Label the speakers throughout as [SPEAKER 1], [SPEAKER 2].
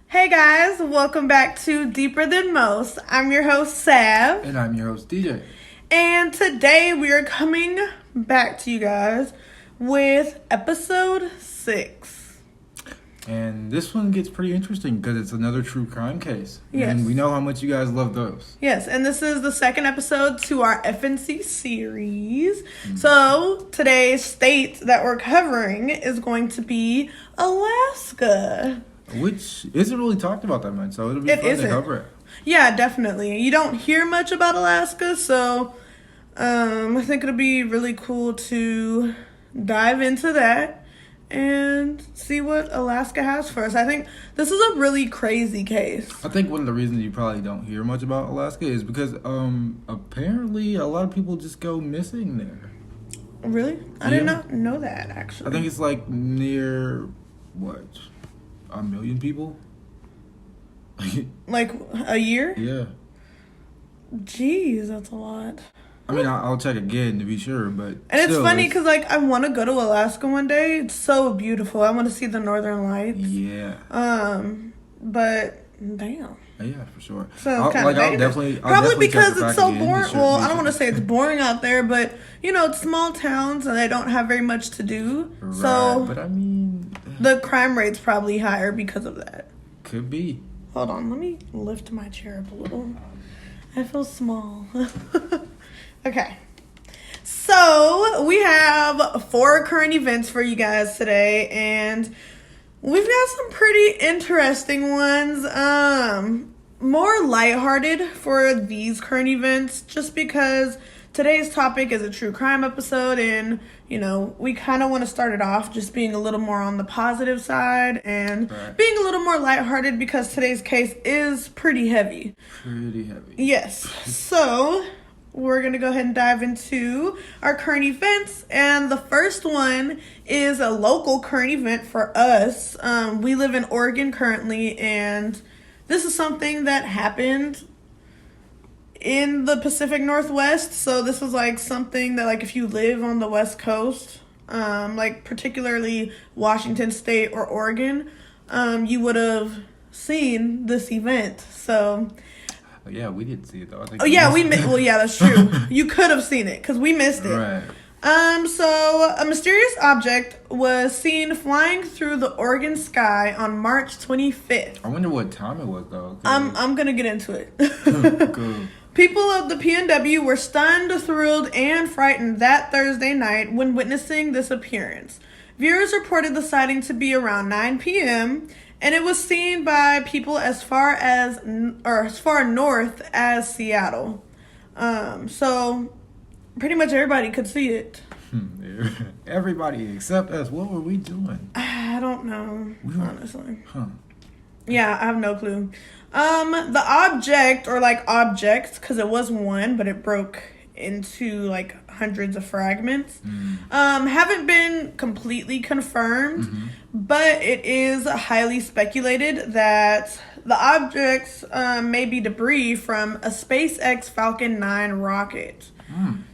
[SPEAKER 1] Hey guys, welcome back to Deeper Than Most. I'm your host, Sav.
[SPEAKER 2] And I'm your host, DJ.
[SPEAKER 1] And today we are coming back to you guys with episode 6.
[SPEAKER 2] And this one gets pretty interesting because it's another true crime case.
[SPEAKER 1] Yes.
[SPEAKER 2] And we know how much you guys love those.
[SPEAKER 1] Yes, and this is the second episode to our FNC series. So today's state that we're covering is going to be Alaska.
[SPEAKER 2] Which isn't really talked about that much, so it'll be fun to cover it.
[SPEAKER 1] Yeah, definitely. You don't hear much about Alaska, so I think it'll be really cool to dive into that and see what Alaska has for us. I think this is a really crazy case.
[SPEAKER 2] I think one of the reasons you probably don't hear much about Alaska is because apparently a lot of people just go missing there.
[SPEAKER 1] Really? I did not know that, actually.
[SPEAKER 2] I think it's like near, what, 1 million people?
[SPEAKER 1] Like a year?
[SPEAKER 2] Yeah.
[SPEAKER 1] Jeez, that's a lot.
[SPEAKER 2] I mean, I'll check again to be sure, but
[SPEAKER 1] and it's funny because, like, I want to go to Alaska one day. It's so beautiful. I want to see the Northern Lights.
[SPEAKER 2] Yeah.
[SPEAKER 1] But damn.
[SPEAKER 2] Yeah, for sure.
[SPEAKER 1] So
[SPEAKER 2] I'll definitely
[SPEAKER 1] because it's so boring. Well, I don't want to say it's boring out there, but you know, it's small towns and they don't have very much to do.
[SPEAKER 2] Right,
[SPEAKER 1] so,
[SPEAKER 2] but I mean,
[SPEAKER 1] the crime rate's probably higher because of that.
[SPEAKER 2] Could be.
[SPEAKER 1] Hold on, let me lift my chair up a little. I feel small. Okay. So, we have 4 current events for you guys today, and we've got some pretty interesting ones. More lighthearted for these current events, just because today's topic is a true crime episode, and, you know, we kind of want to start it off just being a little more on the positive side and being a little more lighthearted because today's case is pretty heavy.
[SPEAKER 2] Pretty heavy. Yes.
[SPEAKER 1] So we're going to go ahead and dive into our current events. And the first one is a local current event for us. We live in Oregon currently, and this is something that happened in the Pacific Northwest. So this was like something that, like, if you live on the West Coast, like particularly Washington State or Oregon, you would have seen this event. So
[SPEAKER 2] yeah, we didn't see it though. I think
[SPEAKER 1] well, yeah, that's true. You could have seen it because we missed it.
[SPEAKER 2] Right.
[SPEAKER 1] So a mysterious object was seen flying through the Oregon sky on March 25th.
[SPEAKER 2] I wonder what time it was though.
[SPEAKER 1] I'm gonna get into it.
[SPEAKER 2] Cool.
[SPEAKER 1] People of the PNW were stunned, thrilled, and frightened that Thursday night when witnessing this appearance. Viewers reported the sighting to be around 9 p.m., and it was seen by people as far north as Seattle. So pretty much everybody could see it.
[SPEAKER 2] Everybody except us. What were we doing?
[SPEAKER 1] I don't know, honestly.
[SPEAKER 2] Yeah,
[SPEAKER 1] I have no clue. The object, or like objects, because it was one, but it broke into like hundreds of fragments, haven't been completely confirmed, but it is highly speculated that the objects may be debris from a SpaceX Falcon 9 rocket.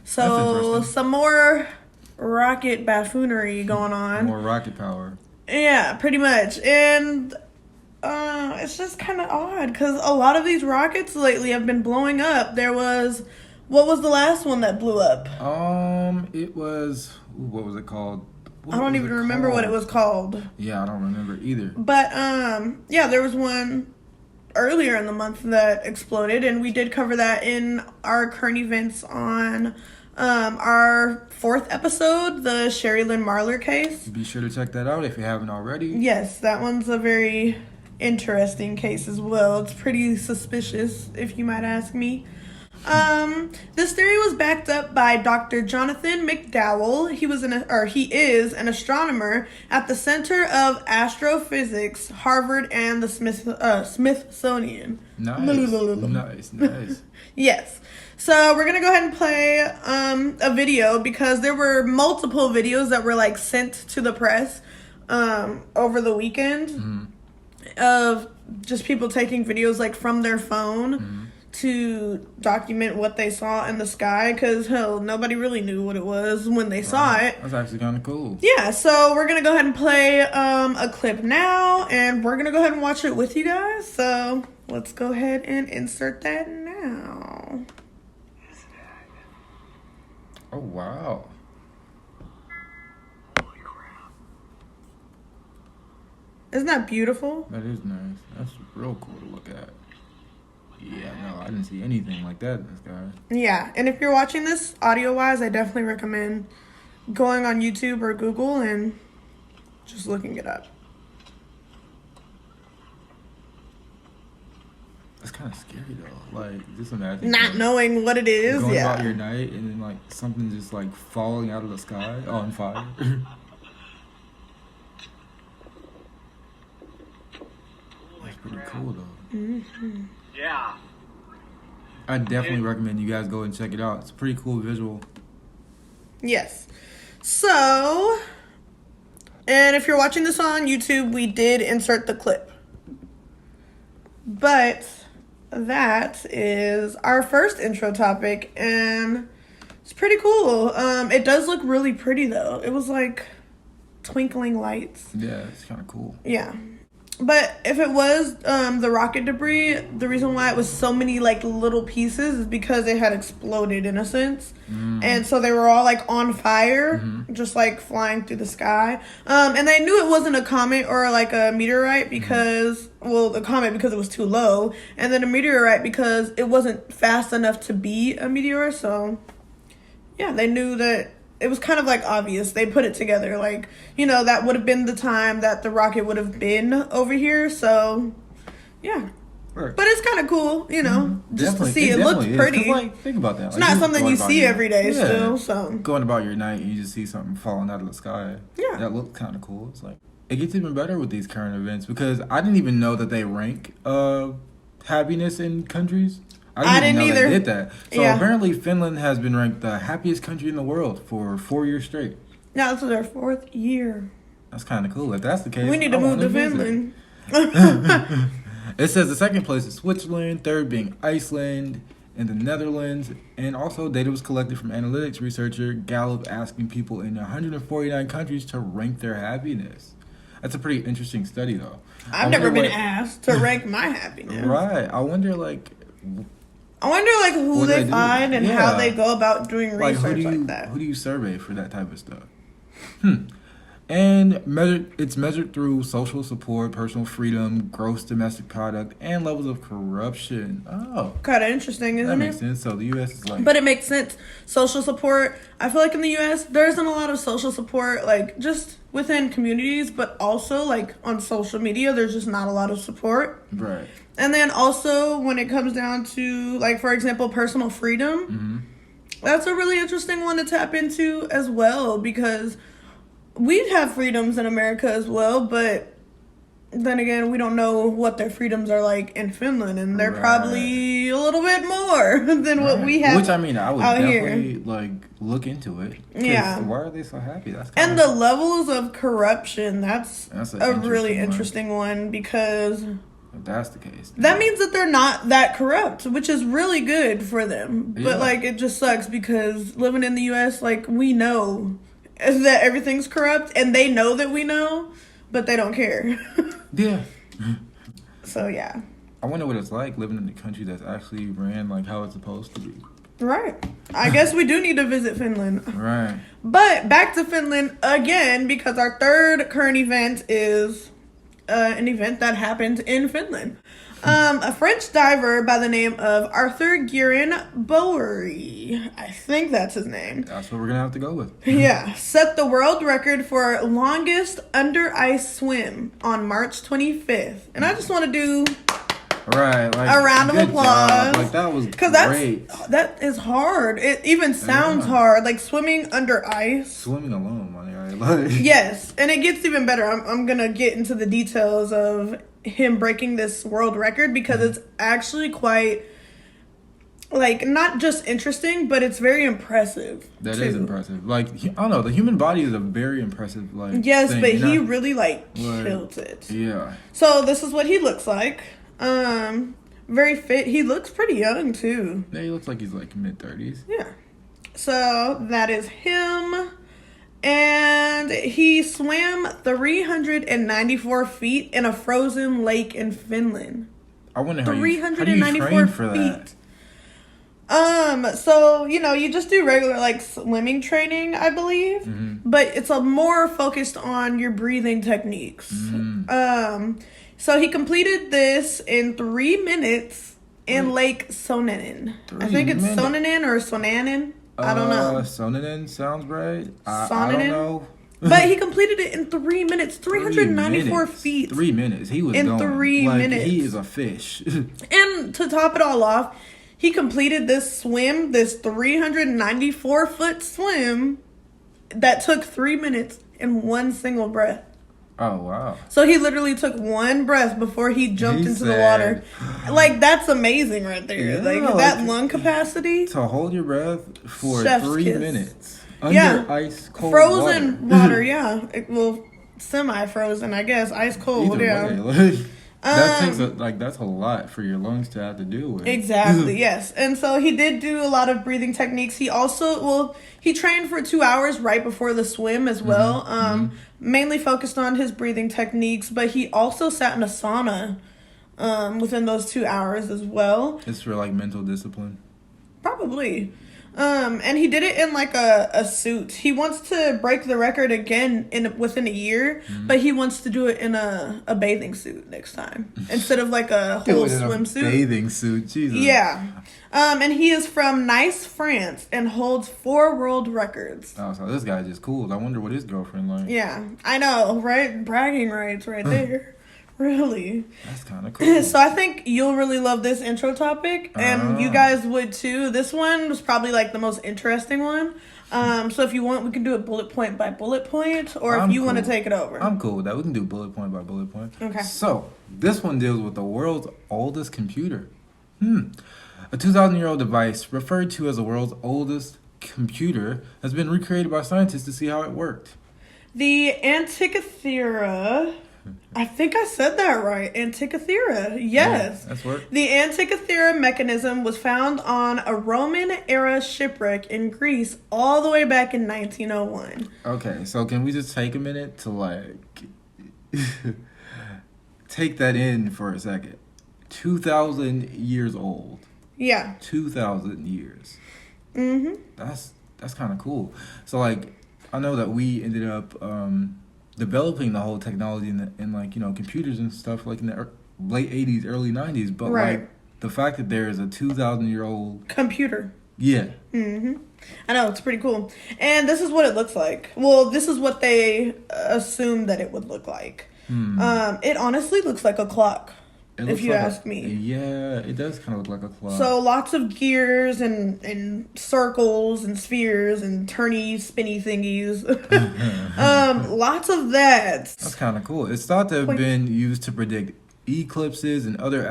[SPEAKER 1] So some more rocket buffoonery going on.
[SPEAKER 2] More rocket power.
[SPEAKER 1] Yeah, pretty much. And it's just kind of odd because a lot of these rockets lately have been blowing up. What was the last one that blew up?
[SPEAKER 2] It was, what was it called?
[SPEAKER 1] I don't even remember what it was called.
[SPEAKER 2] Yeah, I don't remember either.
[SPEAKER 1] But, yeah, there was one earlier in the month that exploded, and we did cover that in our current events on our 4th episode, the Sherry Lynn Marler case.
[SPEAKER 2] Be sure to check that out if you haven't already.
[SPEAKER 1] Yes, that one's a very interesting case as well. It's pretty suspicious, if you might ask me. This theory was backed up by Dr. Jonathan McDowell. He is an astronomer at the Center of Astrophysics, Harvard, and the Smithsonian.
[SPEAKER 2] Nice.
[SPEAKER 1] Yes. So we're gonna go ahead and play a video because there were multiple videos that were like sent to the press over the weekend of just people taking videos like from their phone to document what they saw in the sky, because hell, nobody really knew what it was when they saw it.
[SPEAKER 2] That's actually kind of cool.
[SPEAKER 1] Yeah, so we're gonna go ahead and play a clip now, and we're gonna go ahead and watch it with you guys. So let's go ahead and insert that now.
[SPEAKER 2] Oh wow.
[SPEAKER 1] Isn't that beautiful?
[SPEAKER 2] That is nice. That's real cool to look at. Yeah, no, I didn't see anything like that in the sky.
[SPEAKER 1] Yeah, and if you're watching this audio-wise, I definitely recommend going on YouTube or Google and just looking it up.
[SPEAKER 2] That's kind of scary though. Like, just imagine
[SPEAKER 1] Not knowing what it is,
[SPEAKER 2] going
[SPEAKER 1] yeah.
[SPEAKER 2] about your night and then like something just like falling out of the sky on fire. That's pretty cool though.
[SPEAKER 1] Mm-hmm.
[SPEAKER 3] Yeah.
[SPEAKER 2] I definitely recommend you guys go and check it out. It's a pretty cool visual.
[SPEAKER 1] Yes. So, and if you're watching this on YouTube, we did insert the clip. But that is our first intro topic, and it's pretty cool. It does look really pretty though. It was like twinkling lights.
[SPEAKER 2] Yeah, it's kind of cool.
[SPEAKER 1] Yeah. But if it was the rocket debris, the reason why it was so many like little pieces is because it had exploded in a sense. And so they were all like on fire, just like flying through the sky. And they knew it wasn't a comet or like a meteorite because, well, the comet because it was too low, and then a meteorite because it wasn't fast enough to be a meteor. So yeah, they knew that. It was kind of like obvious. They put it together. Like, you know, that would have been the time that the rocket would have been over here. So, yeah.
[SPEAKER 2] Right.
[SPEAKER 1] But it's kind of cool, you know, just to see. It looked pretty.
[SPEAKER 2] Is, like, think about that.
[SPEAKER 1] It's not something you see every day
[SPEAKER 2] yeah,
[SPEAKER 1] still. So
[SPEAKER 2] going about your night and you just see something falling out of the sky.
[SPEAKER 1] Yeah.
[SPEAKER 2] That looked kind of cool. It's like, it gets even better with these current events because I didn't even know that they rank happiness in countries. I didn't even know
[SPEAKER 1] either.
[SPEAKER 2] they did that. So
[SPEAKER 1] Yeah.
[SPEAKER 2] apparently Finland has been ranked the happiest country in the world for 4 years straight.
[SPEAKER 1] now this is our 4th year.
[SPEAKER 2] That's kind of cool. If that's the case,
[SPEAKER 1] We need to
[SPEAKER 2] I
[SPEAKER 1] move
[SPEAKER 2] wanna
[SPEAKER 1] to
[SPEAKER 2] visit.
[SPEAKER 1] Finland.
[SPEAKER 2] It says the second place is Switzerland, third being Iceland and the Netherlands. And also data was collected from analytics researcher Gallup asking people in 149 countries to rank their happiness. That's a pretty interesting study though.
[SPEAKER 1] I've never been asked to rank my happiness.
[SPEAKER 2] Right. I wonder like
[SPEAKER 1] who
[SPEAKER 2] what
[SPEAKER 1] they
[SPEAKER 2] do.
[SPEAKER 1] find and how they go about doing
[SPEAKER 2] like
[SPEAKER 1] research like that.
[SPEAKER 2] Who do you survey for that type of stuff? And it's measured through social support, personal freedom, gross domestic product, and levels of corruption. Oh,
[SPEAKER 1] Kind of interesting, isn't
[SPEAKER 2] that
[SPEAKER 1] it?
[SPEAKER 2] makes sense. So the U.S. is like,
[SPEAKER 1] But it makes sense. Social support. I feel like in the U.S. there isn't a lot of social support, like just within communities, but also like on social media, there's just not a lot of support.
[SPEAKER 2] right.
[SPEAKER 1] And then also when it comes down to, like, for example, personal freedom, that's a really interesting one to tap into as well, because we have freedoms in America as well, but then again, we don't know what their freedoms are like in Finland, and they're probably a little bit more than what we have.
[SPEAKER 2] Which I mean, I would
[SPEAKER 1] out
[SPEAKER 2] definitely
[SPEAKER 1] here.
[SPEAKER 2] like look into it. 'Cause
[SPEAKER 1] Yeah.
[SPEAKER 2] Why are they so happy? That's
[SPEAKER 1] And the levels of corruption, that's
[SPEAKER 2] an
[SPEAKER 1] a really
[SPEAKER 2] interesting one.
[SPEAKER 1] interesting one, because
[SPEAKER 2] if that's the case,
[SPEAKER 1] that means that they're not that corrupt, which is really good for them.
[SPEAKER 2] Yeah.
[SPEAKER 1] But, like, it just sucks because living in the U.S., like, we know that everything's corrupt, and they know that we know, but they don't care.
[SPEAKER 2] yeah.
[SPEAKER 1] So, yeah.
[SPEAKER 2] I wonder what it's like living in a country that's actually ran like how it's supposed to be.
[SPEAKER 1] Right. I guess we do need to visit Finland.
[SPEAKER 2] Right.
[SPEAKER 1] But back to Finland again, because our third current event is an event that happened in Finland. A French diver by the name of Arthur Guerin Bowery, I think that's his name,
[SPEAKER 2] That's what we're gonna have to go with.
[SPEAKER 1] yeah, set the world record for longest under ice swim on March 25th. And I just want to do
[SPEAKER 2] Right, like
[SPEAKER 1] a round of
[SPEAKER 2] good
[SPEAKER 1] applause.
[SPEAKER 2] job. Like that was
[SPEAKER 1] because
[SPEAKER 2] great.
[SPEAKER 1] that is hard. It even sounds hard, like swimming under ice.
[SPEAKER 2] Swimming alone, my guy. Like
[SPEAKER 1] Yes, and it gets even better. I'm gonna get into the details of him breaking this world record because it's actually quite, like, not just interesting, but it's very impressive.
[SPEAKER 2] that
[SPEAKER 1] too.
[SPEAKER 2] is impressive. Like I don't know, the human body is a very impressive like.
[SPEAKER 1] Yes,
[SPEAKER 2] thing,
[SPEAKER 1] but
[SPEAKER 2] you
[SPEAKER 1] he
[SPEAKER 2] know?
[SPEAKER 1] really
[SPEAKER 2] Like,
[SPEAKER 1] killed it.
[SPEAKER 2] Yeah.
[SPEAKER 1] So this is what he looks like. Very fit. He looks pretty young, too.
[SPEAKER 2] Yeah, he looks like he's like mid-30s.
[SPEAKER 1] Yeah. So, that is him. And he swam 394 feet in a frozen lake in Finland.
[SPEAKER 2] I wonder how you
[SPEAKER 1] 394
[SPEAKER 2] train for that.
[SPEAKER 1] So, you just do regular, like, swimming training, I believe.
[SPEAKER 2] Mm-hmm.
[SPEAKER 1] But it's a more focused on your breathing techniques.
[SPEAKER 2] Mm-hmm.
[SPEAKER 1] So he completed this in 3 minutes in Lake Sonanen. I think it's Sonanen or Sonanen. I don't know.
[SPEAKER 2] Sonanen sounds right. I
[SPEAKER 1] Sonanen?
[SPEAKER 2] don't know.
[SPEAKER 1] But he completed it in 3 minutes. 394 feet.
[SPEAKER 2] 3 minutes. He was
[SPEAKER 1] in
[SPEAKER 2] going.
[SPEAKER 1] 3 minutes.
[SPEAKER 2] He is a fish.
[SPEAKER 1] And to top it all off, he completed this 394-foot swim that took 3 minutes in one single breath.
[SPEAKER 2] Oh, wow.
[SPEAKER 1] So he literally took one breath before he jumped into the water. Like, that's amazing right there.
[SPEAKER 2] Yeah,
[SPEAKER 1] that lung capacity.
[SPEAKER 2] To hold your breath for
[SPEAKER 1] Chef's
[SPEAKER 2] 3
[SPEAKER 1] kiss.
[SPEAKER 2] minutes. Under ice cold
[SPEAKER 1] frozen water, yeah. Semi-frozen, I guess. Ice cold,
[SPEAKER 2] Either way, that takes that's a lot for your lungs to have to deal with.
[SPEAKER 1] Exactly, yes. And so he did do a lot of breathing techniques. He also, he trained for 2 hours right before the swim as well. Mainly focused on his breathing techniques, but he also sat in a sauna within those 2 hours as well.
[SPEAKER 2] It's for like mental discipline.
[SPEAKER 1] Probably. And he did it in like a suit. He wants to break the record again within a year, but he wants to do it in a bathing suit next time instead of like a whole swimsuit.
[SPEAKER 2] Bathing suit, Jesus.
[SPEAKER 1] Yeah. And he is from Nice, France, and holds 4 world records.
[SPEAKER 2] Oh, so this guy just cool. I wonder what his girlfriend like.
[SPEAKER 1] Yeah, I know, right? Bragging rights right there. Really?
[SPEAKER 2] That's kind of cool.
[SPEAKER 1] So I think you'll really love this intro topic, and you guys would too. This one was probably like the most interesting one. So if you want, we can do it bullet point by bullet point, or if you want to take it over.
[SPEAKER 2] I'm cool with that. We can do bullet point by bullet point.
[SPEAKER 1] Okay.
[SPEAKER 2] So this one deals with the world's oldest computer. A 2,000-year-old device, referred to as the world's oldest computer, has been recreated by scientists to see how it worked.
[SPEAKER 1] The Antikythera. I think I said that right. Antikythera. Yes.
[SPEAKER 2] Yeah, that's what.
[SPEAKER 1] The Antikythera mechanism was found on a Roman-era shipwreck in Greece all the way back in 1901.
[SPEAKER 2] Okay, so can we just take a minute to take that in for a second? 2,000 years old.
[SPEAKER 1] Yeah.
[SPEAKER 2] 2,000 years.
[SPEAKER 1] Mm-hmm.
[SPEAKER 2] That's kind of cool. So I know that we ended up developing the whole technology in computers and stuff in the late 80s, early 90s, but the fact that there is a 2,000-year-old
[SPEAKER 1] computer.
[SPEAKER 2] Yeah.
[SPEAKER 1] Mm-hmm. I know, it's pretty cool. And this is what it looks like. Well, this is what they assumed that it would look like. It honestly looks like a clock. If you ask me.
[SPEAKER 2] Yeah, it does kind of look like a clock.
[SPEAKER 1] So lots of gears and circles and spheres and turny, spinny thingies. Lots of that.
[SPEAKER 2] That's kind of cool. It's thought to have been used to predict eclipses and other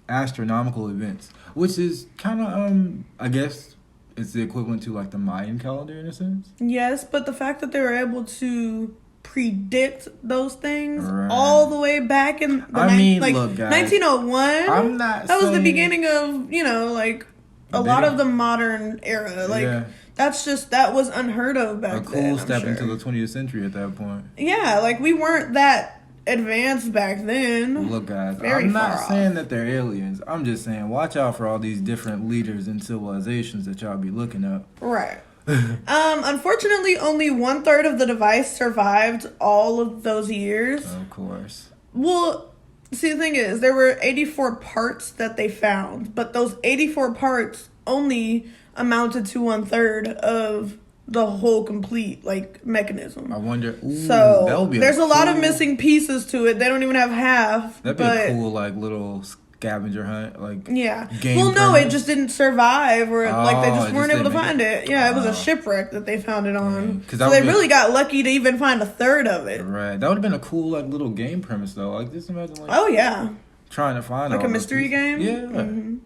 [SPEAKER 2] astronomical events, which is kind of, I guess, it's the equivalent to the Mayan calendar in a sense.
[SPEAKER 1] Yes, but the fact that they were able to predict those things all the way back in the
[SPEAKER 2] look, guys,
[SPEAKER 1] 1901.
[SPEAKER 2] I'm not
[SPEAKER 1] that was the
[SPEAKER 2] saying...
[SPEAKER 1] beginning of a lot of the modern era. That was unheard of back then.
[SPEAKER 2] A cool step into the 20th century at that point.
[SPEAKER 1] Yeah, we weren't that advanced back then.
[SPEAKER 2] Look, guys, I'm not saying that they're aliens. I'm just saying watch out for all these different leaders and civilizations that y'all be looking up.
[SPEAKER 1] Right. Unfortunately, only 1/3 of the device survived all of those years.
[SPEAKER 2] Of course.
[SPEAKER 1] Well, see, the thing is, there were 84 parts that they found, but those 84 parts only amounted to 1/3 of the whole complete mechanism.
[SPEAKER 2] I wonder.
[SPEAKER 1] So there's a lot of missing pieces to it. They don't even have half.
[SPEAKER 2] That'd be a cool little scavenger hunt,
[SPEAKER 1] yeah.
[SPEAKER 2] Game
[SPEAKER 1] well, no, it just didn't survive, or they just weren't able to find it. Yeah, it was a shipwreck that they found it on. So they really got lucky to even find 1/3 of it.
[SPEAKER 2] Right. That would have been a cool little game premise though. Just imagine
[SPEAKER 1] oh yeah,
[SPEAKER 2] trying to find
[SPEAKER 1] a mystery game.
[SPEAKER 2] Yeah. Mm-hmm.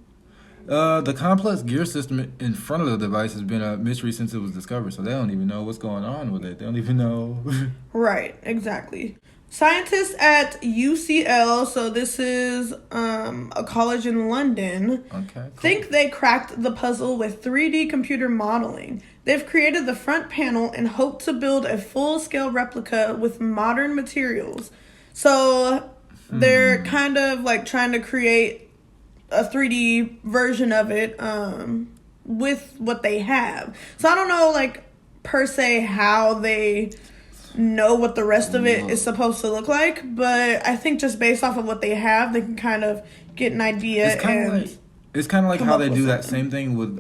[SPEAKER 2] The complex gear system in front of the device has been a mystery since it was discovered. So they don't even know what's going on with it. They don't even know.
[SPEAKER 1] Right. Exactly. Scientists at UCL, so this is a college in London,
[SPEAKER 2] Okay, cool.
[SPEAKER 1] think they cracked the puzzle with 3D computer modeling. They've created the front panel and hope to build a full-scale replica with modern materials. So they're kind of like trying to create a 3D version of it with what they have. So I don't know, like, per se how they know what the rest of it is supposed to look like, but I think just based off of what they have, they can kind of get an idea.
[SPEAKER 2] It's kind of like how they do that same thing with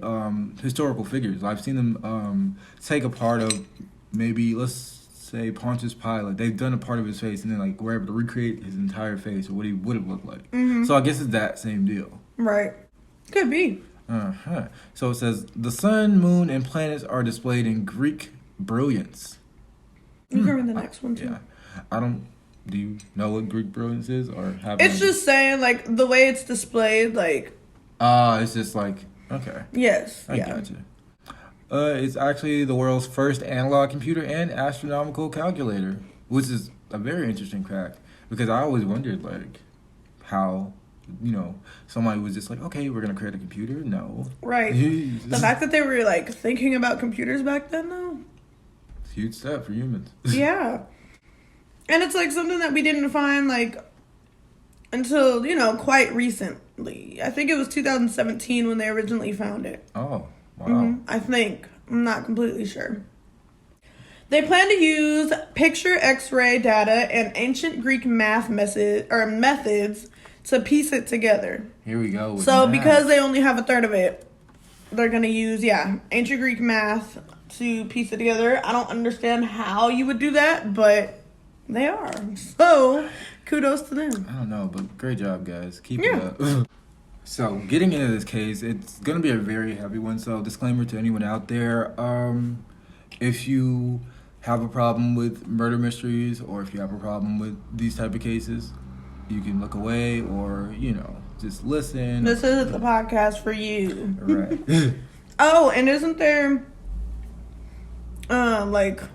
[SPEAKER 2] historical figures. I've seen them take a part of maybe, let's say, Pontius Pilate. They've done a part of his face, and then like we're able to recreate his entire face or what he would have looked like.
[SPEAKER 1] Mm-hmm.
[SPEAKER 2] So I guess it's that same deal.
[SPEAKER 1] Right. Could be.
[SPEAKER 2] So it says the sun, moon, and planets are displayed in Greek brilliance.
[SPEAKER 1] You can read the next one too.
[SPEAKER 2] Yeah. Do you know what Greek brilliance is, or have?
[SPEAKER 1] It's just saying like the way it's displayed, like.
[SPEAKER 2] It's just like okay.
[SPEAKER 1] Yes.
[SPEAKER 2] I gotcha. It's actually the world's first analog computer and astronomical calculator, which is a very interesting fact because I always wondered like how. Somebody was just like, okay, we're gonna create a computer. No,
[SPEAKER 1] right. The fact that they were like thinking about computers back then, though,
[SPEAKER 2] it's a huge step for humans.
[SPEAKER 1] Yeah, and it's like something that we didn't find like until quite recently. I think it was 2017 when they originally found it.
[SPEAKER 2] Oh, wow.
[SPEAKER 1] Mm-hmm. I think I'm not completely sure. They plan to use picture X-ray data and ancient Greek math methods to piece it together.
[SPEAKER 2] Here we go.
[SPEAKER 1] So because they only have a third of it, they're going to use, ancient Greek math to piece it together. I don't understand how you would do that, but they are. So kudos to them.
[SPEAKER 2] I don't know, but great job, guys. Keep it up. So getting into this case, it's going to be a very heavy one. So disclaimer to anyone out there. If you have a problem with murder mysteries or if you have a problem with these type of cases, you can look away or, just listen.
[SPEAKER 1] This isn't the podcast for you.
[SPEAKER 2] Right.
[SPEAKER 1] Oh, and isn't there, death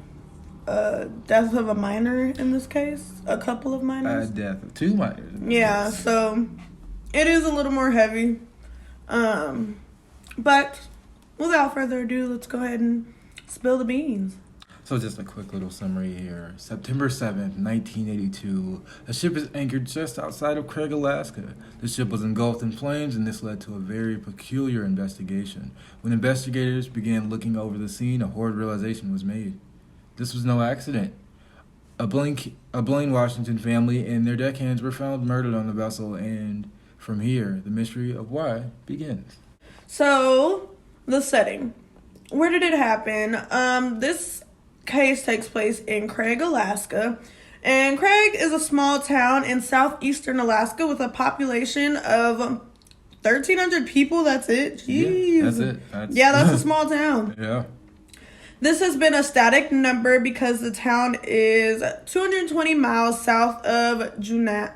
[SPEAKER 1] of a minor in this case? A couple of minors?
[SPEAKER 2] Death of 2 minors.
[SPEAKER 1] Yeah, so it is a little more heavy. But without further ado, let's go ahead and spill the beans.
[SPEAKER 2] So just a quick little summary here. September 7th, 1982, a ship is anchored just outside of Craig, Alaska. The ship was engulfed in flames, and this led to a very peculiar investigation. When investigators began looking over the scene, a horrid realization was made. This was no accident. A Blaine Washington family and their deckhands were found murdered on the vessel, and from here, the mystery of why begins.
[SPEAKER 1] So, the setting. Where did it happen? This case takes place in Craig, Alaska. And Craig is a small town in southeastern Alaska with a population of 1,300 people. That's it. Jeez.
[SPEAKER 2] Yeah, that's it.
[SPEAKER 1] That's a small town.
[SPEAKER 2] Yeah.
[SPEAKER 1] This has been a static number because the town is 220 miles south of Juneau.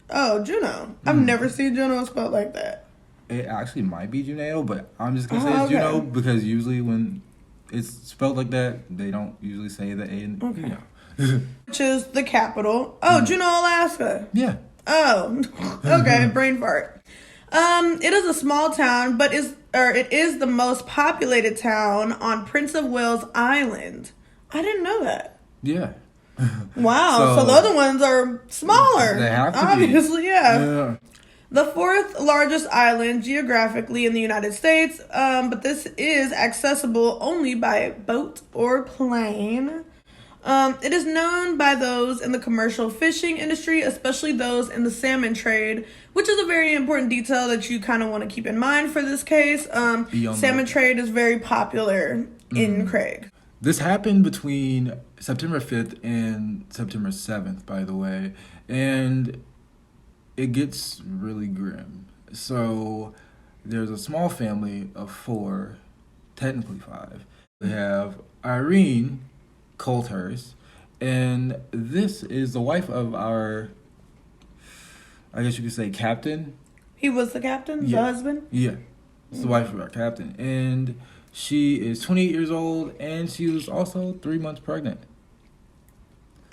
[SPEAKER 1] Oh, Juneau. I've never seen Juneau spelled like that.
[SPEAKER 2] It actually might be Juneau, but I'm just going to say it's Juneau because usually when it's spelled like that, they don't usually say the A. Okay.
[SPEAKER 1] Which is the capital. Oh, Juneau, Alaska.
[SPEAKER 2] Yeah.
[SPEAKER 1] Oh, okay. Brain fart. It is a small town, but it is the most populated town on Prince of Wales Island. I didn't know that.
[SPEAKER 2] Yeah.
[SPEAKER 1] Wow. So the other ones are smaller.
[SPEAKER 2] They have to
[SPEAKER 1] obviously,
[SPEAKER 2] be.
[SPEAKER 1] Yeah. The fourth largest island geographically in the United States, but this is accessible only by boat or plane. It is known by those in the commercial fishing industry, especially those in the salmon trade, which is a very important detail that you kind of want to keep in mind for this case. Salmon trade is very popular in Craig.
[SPEAKER 2] This happened between September 5th and September 7th, by the way, and it gets really grim. So there's a small family of 4, technically 5. We have Irene Coulthurst, and this is the wife of our, I guess you could say, captain.
[SPEAKER 1] He was the captain, the husband?
[SPEAKER 2] Yeah, it's the wife of our captain. And she is 28 years old, and she was also 3 months pregnant.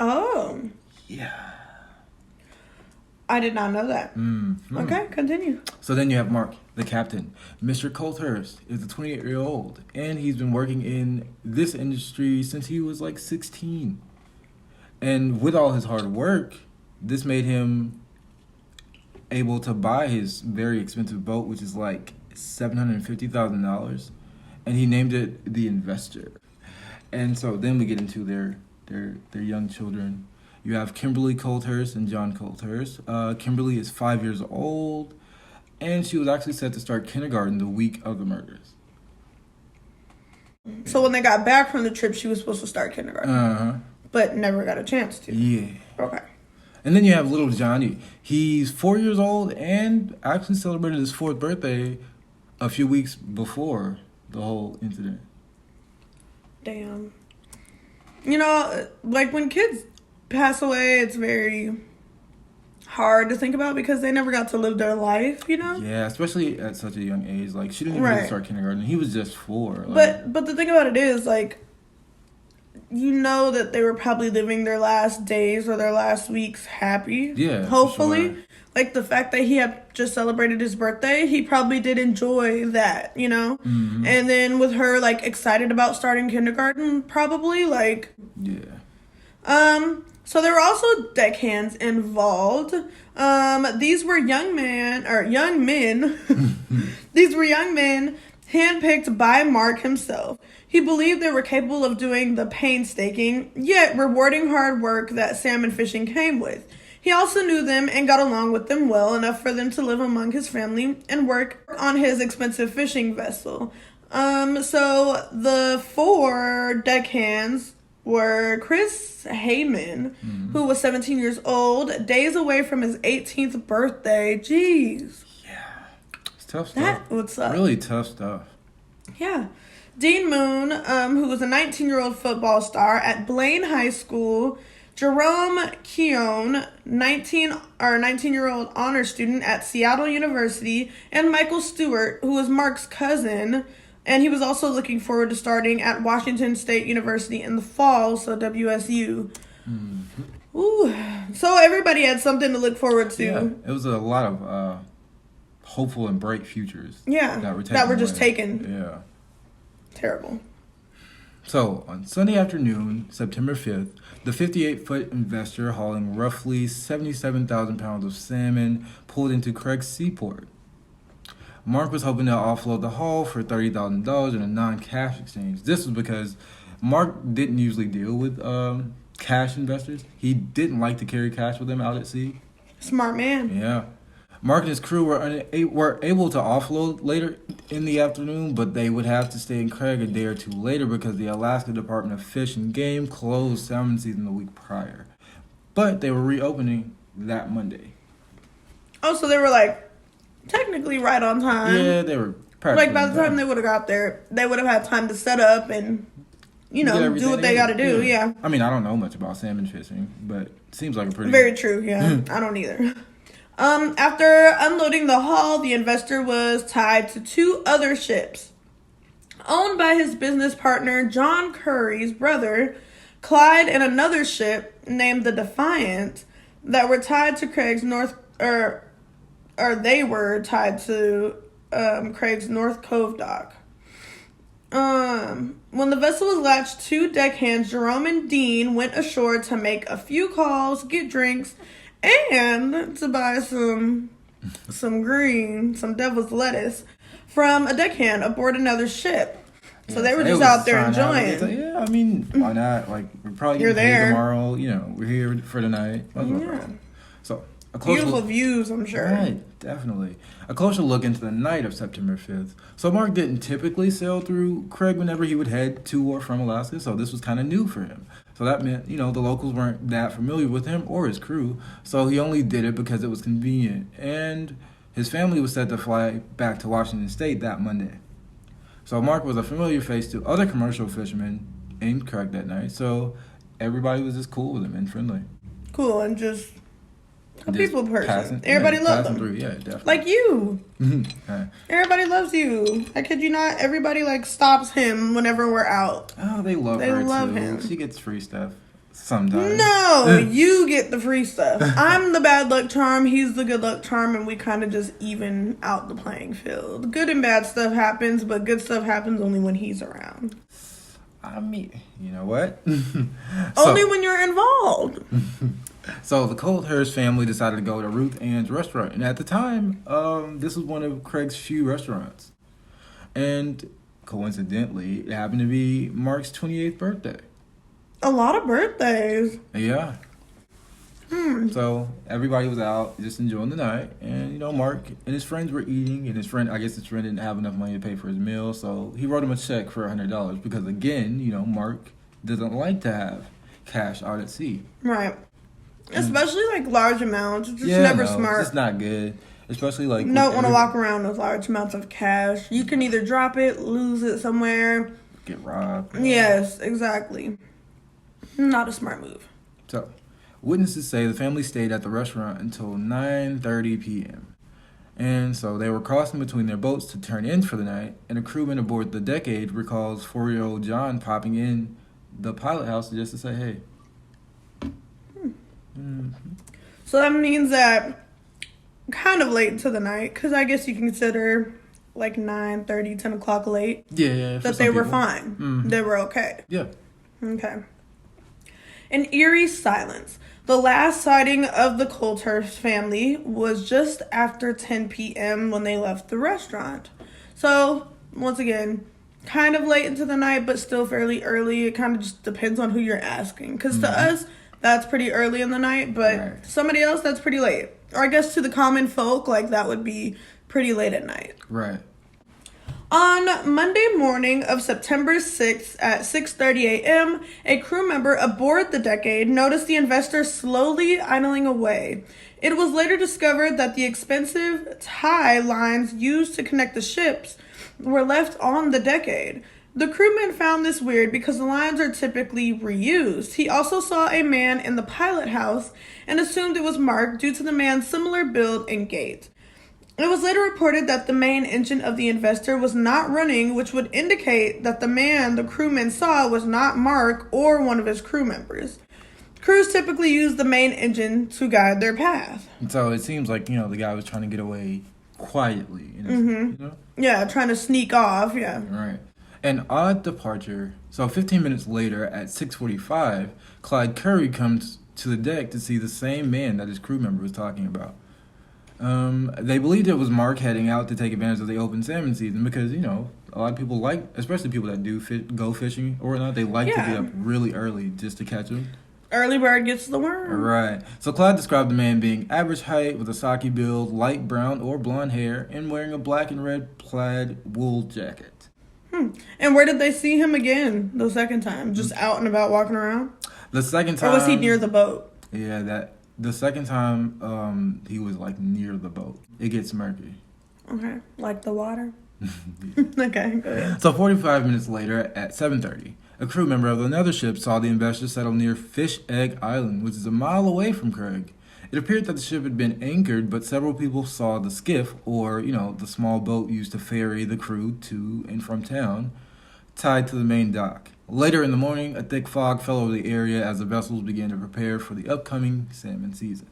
[SPEAKER 1] Oh.
[SPEAKER 2] Yeah.
[SPEAKER 1] I did not know that.
[SPEAKER 2] Mm-hmm.
[SPEAKER 1] Okay, continue.
[SPEAKER 2] So then you have Mark, the captain. Mr. Coulthurst is a 28-year-old, and he's been working in this industry since he was like 16. And with all his hard work, this made him able to buy his very expensive boat, which is like $750,000, and he named it the Investor. And so then we get into their young children. You have Kimberly Culthurst and John Coulthurst. Kimberly is 5 years old, and she was actually set to start kindergarten the week of the murders.
[SPEAKER 1] So when they got back from the trip, she was supposed to start kindergarten, but never got a chance to.
[SPEAKER 2] Yeah.
[SPEAKER 1] Okay.
[SPEAKER 2] And then you have little Johnny. He's 4 years old and actually celebrated his 4th birthday a few weeks before the whole incident.
[SPEAKER 1] Damn. You know, like when kids pass away, it's very hard to think about because they never got to live their life, you know?
[SPEAKER 2] Yeah, especially at such a young age. Like, she didn't even really start kindergarten. He was just 4.
[SPEAKER 1] Like, but the thing about it is, like, you know that they were probably living their last days or their last weeks happy.
[SPEAKER 2] Yeah,
[SPEAKER 1] hopefully.
[SPEAKER 2] for sure.
[SPEAKER 1] Like, the fact that he had just celebrated his birthday, he probably did enjoy that, you know?
[SPEAKER 2] Mm-hmm.
[SPEAKER 1] And then with her, like, excited about starting kindergarten, probably, like...
[SPEAKER 2] Yeah.
[SPEAKER 1] So there were also deckhands involved. These were young men. These were young men handpicked by Mark himself. He believed they were capable of doing the painstaking, yet rewarding hard work that salmon fishing came with. He also knew them and got along with them well enough for them to live among his family and work on his expensive fishing vessel. So the 4 deckhands were Chris Heyman, who was 17 years old, days away from his 18th birthday. Jeez.
[SPEAKER 2] Yeah. It's tough stuff.
[SPEAKER 1] That would suck.
[SPEAKER 2] Really tough stuff.
[SPEAKER 1] Yeah. Dean Moon, who was a 19-year-old football star at Blaine High School. Jerome Keown, 19-year-old honor student at Seattle University. And Michael Stewart, who was Mark's cousin. And he was also looking forward to starting at Washington State University in the fall, so WSU. Mm-hmm. Ooh. So everybody had something to look forward to.
[SPEAKER 2] Yeah, it was a lot of hopeful and bright futures.
[SPEAKER 1] Yeah, that were just taken.
[SPEAKER 2] Yeah.
[SPEAKER 1] Terrible.
[SPEAKER 2] So, on Sunday afternoon, September 5th, the 58-foot investor hauling roughly 77,000 pounds of salmon pulled into Craig's Seaport. Mark was hoping to offload the haul for $30,000 in a non-cash exchange. This was because Mark didn't usually deal with cash investors. He didn't like to carry cash with him out at sea.
[SPEAKER 1] Smart man.
[SPEAKER 2] Yeah. Mark and his crew were able to offload later in the afternoon, but they would have to stay in Craig a day or two later because the Alaska Department of Fish and Game closed salmon season the week prior. But they were reopening that Monday.
[SPEAKER 1] Oh, so they were like technically right on time.
[SPEAKER 2] Yeah, they were practically
[SPEAKER 1] like by the time they would have got there, they would have had time to set up and, you know, do what they got to do. Yeah.
[SPEAKER 2] I mean, I don't know much about salmon fishing, but it seems like a pretty...
[SPEAKER 1] Very true, yeah. I don't either. After unloading the haul, the investor was tied to 2 other ships owned by his business partner, John Curry's brother, Clyde, and another ship named the Defiant that were tied to Craig's they were tied to Craig's North Cove dock. When the vessel was latched, 2 deckhands, Jerome and Dean, went ashore to make a few calls, get drinks, and to buy some devil's lettuce from a deckhand aboard another ship. So they were just out there enjoying.
[SPEAKER 2] Yeah, I mean, why not? Like, we're probably getting paid tomorrow. You know, we're here for the night.
[SPEAKER 1] Yeah.
[SPEAKER 2] So,
[SPEAKER 1] beautiful views, I'm sure.
[SPEAKER 2] Right, definitely. A closer look into the night of September 5th. So Mark didn't typically sail through Craig whenever he would head to or from Alaska, so this was kind of new for him. So that meant, you know, the locals weren't that familiar with him or his crew, so he only did it because it was convenient. And his family was set to fly back to Washington State that Monday. So Mark was a familiar face to other commercial fishermen in Craig that night, so everybody was just cool with him and friendly.
[SPEAKER 1] Cool, and just a people person. Everybody loved him.
[SPEAKER 2] Yeah, definitely.
[SPEAKER 1] Like you.
[SPEAKER 2] Right.
[SPEAKER 1] Everybody loves you. I kid you not. Everybody like stops him whenever we're out.
[SPEAKER 2] Oh, they love her
[SPEAKER 1] love
[SPEAKER 2] too.
[SPEAKER 1] him.
[SPEAKER 2] She gets free stuff. sometimes.
[SPEAKER 1] No, you get the free stuff. I'm the bad luck charm, he's the good luck charm, and we kind of just even out the playing field. Good and bad stuff happens, but good stuff happens only when he's around.
[SPEAKER 2] I mean, you know what?
[SPEAKER 1] Only when you're involved.
[SPEAKER 2] So the Coulthurst family decided to go to Ruth Ann's restaurant. And at the time, this was one of Craig's few restaurants. And coincidentally, it happened to be Mark's 28th birthday.
[SPEAKER 1] A lot of birthdays.
[SPEAKER 2] Yeah. So everybody was out just enjoying the night. And, Mark and his friends were eating. And his friend didn't have enough money to pay for his meal. So he wrote him a check for $100. Because, again, Mark doesn't like to have cash out at sea.
[SPEAKER 1] Right. Especially, large amounts. It's just never smart.
[SPEAKER 2] It's not good. Especially,
[SPEAKER 1] You don't want to walk around with large amounts of cash. You can either drop it, lose it somewhere.
[SPEAKER 2] Get robbed.
[SPEAKER 1] Yes, exactly. Not a smart move.
[SPEAKER 2] So, witnesses say the family stayed at the restaurant until 9:30 p.m. And so they were crossing between their boats to turn in for the night, and a crewman aboard the Decade recalls 4-year-old John popping in the pilot house just to say, hey.
[SPEAKER 1] So that means that kind of late into the night, because I guess you can consider 9:30, 10 o'clock late.
[SPEAKER 2] Yeah.
[SPEAKER 1] That they were fine. Mm-hmm. They were okay.
[SPEAKER 2] Yeah.
[SPEAKER 1] Okay. An eerie silence. The last sighting of the Coulthurst family was just after 10 p.m. when they left the restaurant. So, once again, kind of late into the night, but still fairly early. It kind of just depends on who you're asking. Because to us, that's pretty early in the night, but to somebody else, that's pretty late. Or I guess to the common folk, that would be pretty late at night.
[SPEAKER 2] Right.
[SPEAKER 1] On Monday morning of September 6th at 6:30 a.m., a crew member aboard the Decade noticed the investor slowly idling away. It was later discovered that the expensive tie lines used to connect the ships were left on the Decade. The crewman found this weird because the lines are typically reused. He also saw a man in the pilot house and assumed it was Mark due to the man's similar build and gait. It was later reported that the main engine of the investor was not running, which would indicate that the man the crewman saw was not Mark or one of his crew members. Crews typically use the main engine to guide their path.
[SPEAKER 2] So it seems like, the guy was trying to get away quietly.
[SPEAKER 1] Yeah, trying to sneak off, yeah.
[SPEAKER 2] Right. An odd departure. So 15 minutes later at 6:45, Clyde Curry comes to the deck to see the same man that his crew member was talking about. They believed it was Mark heading out to take advantage of the open salmon season because, a lot of people especially people that do go fishing or whatnot, they like to get up really early just to catch them.
[SPEAKER 1] Early bird gets the worm.
[SPEAKER 2] Right. So Clyde described the man being average height with a stocky build, light brown or blonde hair, and wearing a black and red plaid wool jacket.
[SPEAKER 1] And where did they see him again the second time? Just out and about walking around?
[SPEAKER 2] The second time...
[SPEAKER 1] Or was he near the boat?
[SPEAKER 2] Yeah, the second time, he was, near the boat. It gets murky.
[SPEAKER 1] Okay. Like the water? Okay, go ahead.
[SPEAKER 2] So 45 minutes later, at 7:30, a crew member of another ship saw the investor settle near Fish Egg Island, which is a mile away from Craig. It appeared that the ship had been anchored, but several people saw the skiff, or, the small boat used to ferry the crew to and from town, tied to the main dock. Later in the morning, a thick fog fell over the area as the vessels began to prepare for the upcoming salmon season.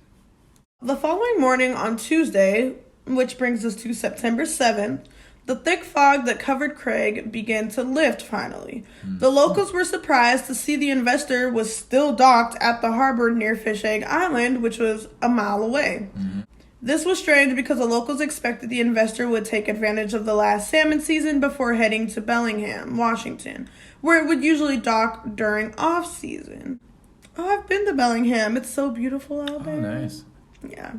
[SPEAKER 1] The following morning on Tuesday, which brings us to September 7th, the thick fog that covered Craig began to lift finally. The locals were surprised to see the investor was still docked at the harbor near Fish Egg Island, which was a mile away. This was strange because the locals expected the investor would take advantage of the last salmon season before heading to Bellingham, Washington, where it would usually dock during off-season. Oh, I've been to Bellingham. It's so beautiful out there.
[SPEAKER 2] Oh, nice.
[SPEAKER 1] Yeah.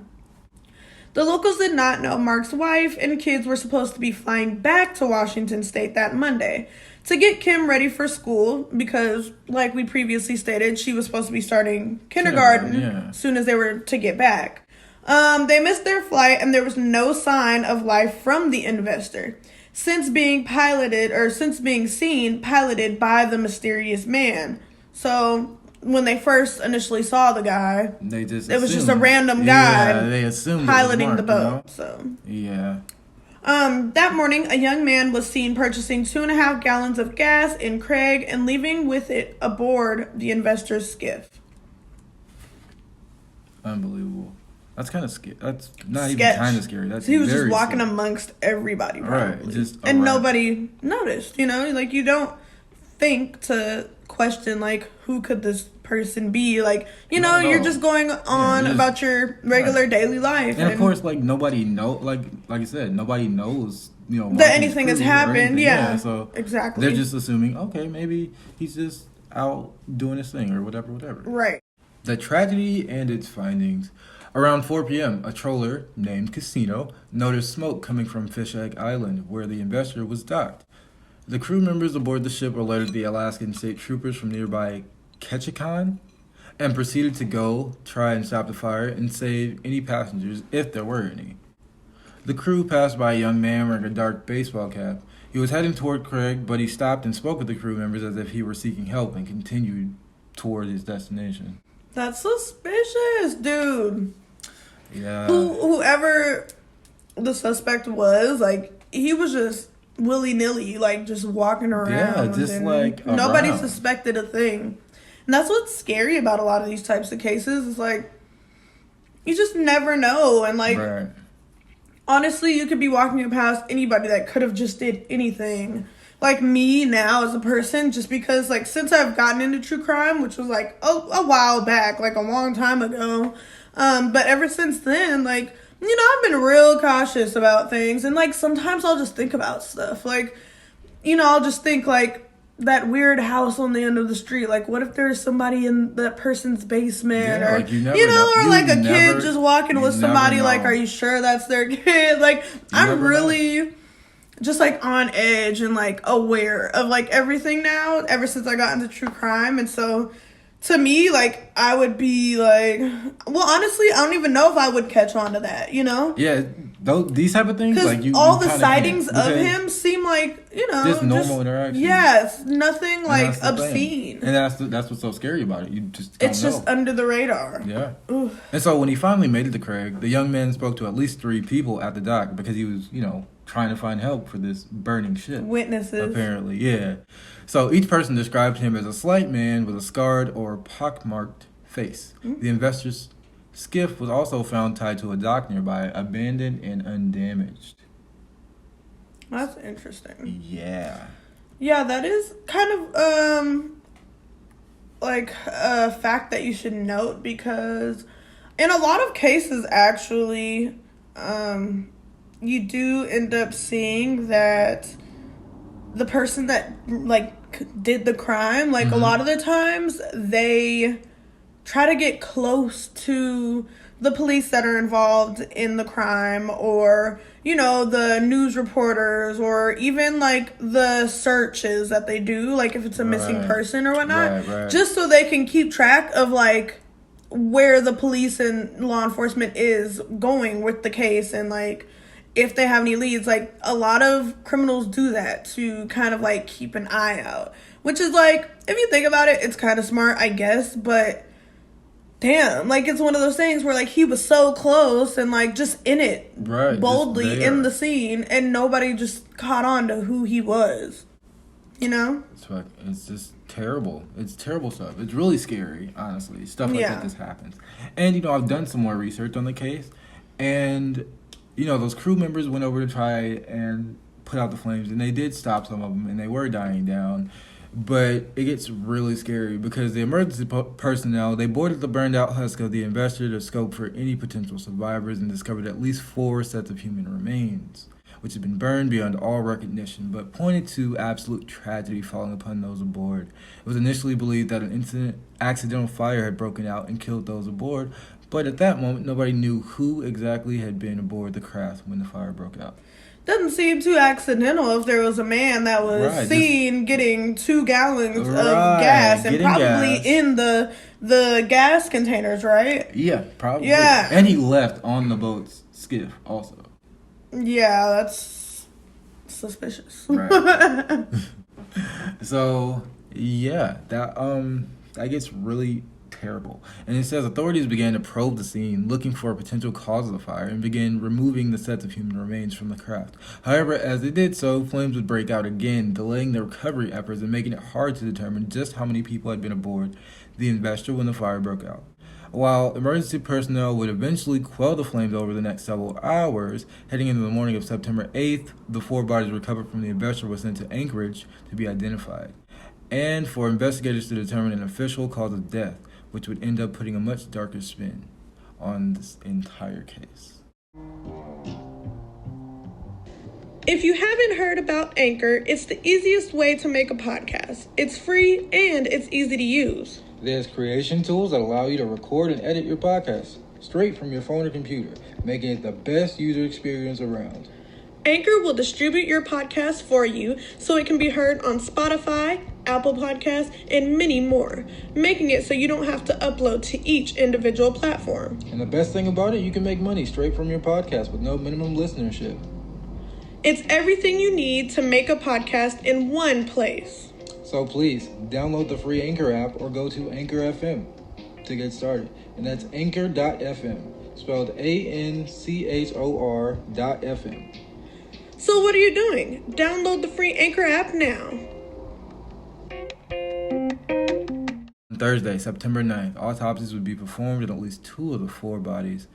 [SPEAKER 1] The locals did not know Mark's wife and kids were supposed to be flying back to Washington State that Monday to get Kim ready for school because, like we previously stated, she was supposed to be starting kindergarten as soon as they were to get back. They missed their flight and there was no sign of life from the investor since being seen piloted by the mysterious man. So when they first initially saw the guy, it was just a random guy
[SPEAKER 2] they assumed
[SPEAKER 1] piloting
[SPEAKER 2] Mark,
[SPEAKER 1] the boat. So
[SPEAKER 2] yeah.
[SPEAKER 1] That morning, a young man was seen purchasing 2.5 gallons of gas in Craig and leaving with it aboard the investor's skiff.
[SPEAKER 2] Unbelievable. That's kind of scary. That's not
[SPEAKER 1] Sketch.
[SPEAKER 2] even kind of scary. That's
[SPEAKER 1] So he was just
[SPEAKER 2] very
[SPEAKER 1] walking
[SPEAKER 2] scary.
[SPEAKER 1] amongst everybody, probably.
[SPEAKER 2] Right, just
[SPEAKER 1] and
[SPEAKER 2] around.
[SPEAKER 1] nobody noticed, you know? Like, you don't think to question, like, who could this person be? Like, you know,
[SPEAKER 2] No.
[SPEAKER 1] you're just going on
[SPEAKER 2] just-
[SPEAKER 1] about your regular daily life.
[SPEAKER 2] And of course, like nobody like I said, nobody knows, you know,
[SPEAKER 1] that
[SPEAKER 2] Martin's
[SPEAKER 1] anything has
[SPEAKER 2] crew or
[SPEAKER 1] happened,
[SPEAKER 2] anything.
[SPEAKER 1] yeah.
[SPEAKER 2] So
[SPEAKER 1] exactly.
[SPEAKER 2] they're just assuming, okay, maybe he's just out doing his thing or whatever.
[SPEAKER 1] Right.
[SPEAKER 2] The tragedy and its findings. Around 4 p.m., a trawler named Casino noticed smoke coming from Fish Egg Island, where the investor was docked. The crew members aboard the ship alerted the Alaskan state troopers from nearby Ketchikan and proceeded to go try and stop the fire and save any passengers, if there were any. The crew passed by a young man wearing a dark baseball cap. He was heading toward Craig, but he stopped and spoke with the crew members as if he were seeking help and continued toward his destination.
[SPEAKER 1] That's suspicious, dude.
[SPEAKER 2] Yeah.
[SPEAKER 1] Whoever the suspect was, like, he was just willy-nilly, like, just walking around.
[SPEAKER 2] Yeah, just,
[SPEAKER 1] and
[SPEAKER 2] like,
[SPEAKER 1] nobody
[SPEAKER 2] around.
[SPEAKER 1] suspected a thing. And that's what's scary about a lot of these types of cases. Is like, you just never know. And, like,
[SPEAKER 2] Right.
[SPEAKER 1] honestly, you could be walking past anybody that could have just did anything. Like me now as a person, just because, like, since I've gotten into true crime, which was, like, a while back, like, a long time ago, but ever since then, like, you know, I've been real cautious about things, and, like, sometimes I'll just think about stuff, like, you know, I'll just think, like, that weird house on the end of the street, like, what if there's somebody in that person's basement,
[SPEAKER 2] Yeah,
[SPEAKER 1] or,
[SPEAKER 2] like, you never
[SPEAKER 1] you know,
[SPEAKER 2] know.
[SPEAKER 1] or,
[SPEAKER 2] You
[SPEAKER 1] like, a
[SPEAKER 2] never-
[SPEAKER 1] kid just walking
[SPEAKER 2] you
[SPEAKER 1] with
[SPEAKER 2] never
[SPEAKER 1] somebody, like,
[SPEAKER 2] know.
[SPEAKER 1] are you sure that's their kid? Like, I'm
[SPEAKER 2] never know.
[SPEAKER 1] really just, like, on edge and, like, aware of, like, everything now, ever since I got into true crime. And so, to me, like, I would be, like, well, honestly, I don't even know if I would catch on to that, you know?
[SPEAKER 2] Yeah, these type of things,
[SPEAKER 1] Because
[SPEAKER 2] like, you
[SPEAKER 1] all
[SPEAKER 2] you
[SPEAKER 1] the
[SPEAKER 2] kinda
[SPEAKER 1] sightings
[SPEAKER 2] can't,
[SPEAKER 1] of
[SPEAKER 2] because
[SPEAKER 1] him seem like, you know,
[SPEAKER 2] just normal interactions.
[SPEAKER 1] Yes, nothing,
[SPEAKER 2] And
[SPEAKER 1] like,
[SPEAKER 2] that's the thing.
[SPEAKER 1] obscene.
[SPEAKER 2] And that's what's so scary about it. You just don't
[SPEAKER 1] It's
[SPEAKER 2] know.
[SPEAKER 1] just under the radar.
[SPEAKER 2] Yeah.
[SPEAKER 1] Oof.
[SPEAKER 2] And so when he finally made it to Craig, the young man spoke to at least 3 people at the dock because he was, you know, trying to find help for this burning ship.
[SPEAKER 1] Witnesses.
[SPEAKER 2] Apparently, yeah. So each person described him as a slight man with a scarred or pockmarked face. The investor's skiff was also found tied to a dock nearby, abandoned and undamaged.
[SPEAKER 1] That's interesting.
[SPEAKER 2] Yeah.
[SPEAKER 1] Yeah, that is kind of, like, a fact that you should note, because in a lot of cases, actually, you do end up seeing that the person that, like, did the crime, like, a lot of the times, they try to get close to the police that are involved in the crime, or, you know, the news reporters, or even, like, the searches that they do, like, if it's a missing
[SPEAKER 2] Right.
[SPEAKER 1] person or whatnot,
[SPEAKER 2] Right.
[SPEAKER 1] just so they can keep track of, like, where the police and law enforcement is going with the case, and, like, if they have any leads. Like, a lot of criminals do that to kind of, like, keep an eye out, which is, like, if you think about it, it's kind of smart, I guess, but damn, like, it's one of those things where, like, he was so close and, like, just in it,
[SPEAKER 2] Right,
[SPEAKER 1] boldly
[SPEAKER 2] just there.
[SPEAKER 1] in the scene, and nobody just caught on to who he was, you know?
[SPEAKER 2] It's just terrible. It's terrible stuff. It's really scary, honestly. Stuff like
[SPEAKER 1] Yeah.
[SPEAKER 2] that just happens. And, you know, I've done some more research on the case. And, you know, those crew members went over to try and put out the flames. And they did stop some of them. And they were dying down. But it gets really scary because the emergency personnel, they boarded the burned out husk of the investor to scope for any potential survivors and discovered at least 4 sets of human remains, which had been burned beyond all recognition, but pointed to absolute tragedy falling upon those aboard. It was initially believed that an accidental fire had broken out and killed those aboard, but at that moment, nobody knew who exactly had been aboard the craft when the fire broke out.
[SPEAKER 1] Doesn't seem too accidental if there was a man that was
[SPEAKER 2] Right,
[SPEAKER 1] seen getting 2 gallons of
[SPEAKER 2] Right,
[SPEAKER 1] gas, and
[SPEAKER 2] getting
[SPEAKER 1] probably
[SPEAKER 2] gas.
[SPEAKER 1] in the gas containers, right?
[SPEAKER 2] Yeah, probably.
[SPEAKER 1] Yeah.
[SPEAKER 2] And he left on the boat's skiff also.
[SPEAKER 1] Yeah, that's suspicious.
[SPEAKER 2] Right. So, yeah, that gets really terrible. And it says authorities began to probe the scene, looking for a potential cause of the fire, and began removing the sets of human remains from the craft. However, as they did so, flames would break out again, delaying the recovery efforts and making it hard to determine just how many people had been aboard the Investor when the fire broke out. While emergency personnel would eventually quell the flames over the next several hours, heading into the morning of September 8th, the 4 bodies recovered from the Investor were sent to Anchorage to be identified, and for investigators to determine an official cause of death, which would end up putting a much darker spin on this entire case.
[SPEAKER 1] If you haven't heard about Anchor, it's the easiest way to make a podcast. It's free and it's easy to use.
[SPEAKER 2] There's creation tools that allow you to record and edit your podcast straight from your phone or computer, making it the best user experience around.
[SPEAKER 1] Anchor will distribute your podcast for you so it can be heard on Spotify, Apple Podcasts, and many more, making it so you don't have to upload to each individual platform.
[SPEAKER 2] And the best thing about it, you can make money straight from your podcast with no minimum listenership.
[SPEAKER 1] It's everything you need to make a podcast in one place.
[SPEAKER 2] So please, download the free Anchor app or go to Anchor FM to get started. And that's anchor.fm, spelled ANCHOR.FM.
[SPEAKER 1] So what are you doing? Download the free Anchor app now.
[SPEAKER 2] On Thursday, September 9th, autopsies would be performed on at least 2 of the 4 bodies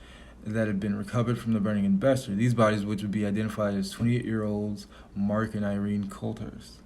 [SPEAKER 2] that had been recovered from the burning Investor. These bodies, which would be identified as 28-year-olds Mark and Irene Coulthurst.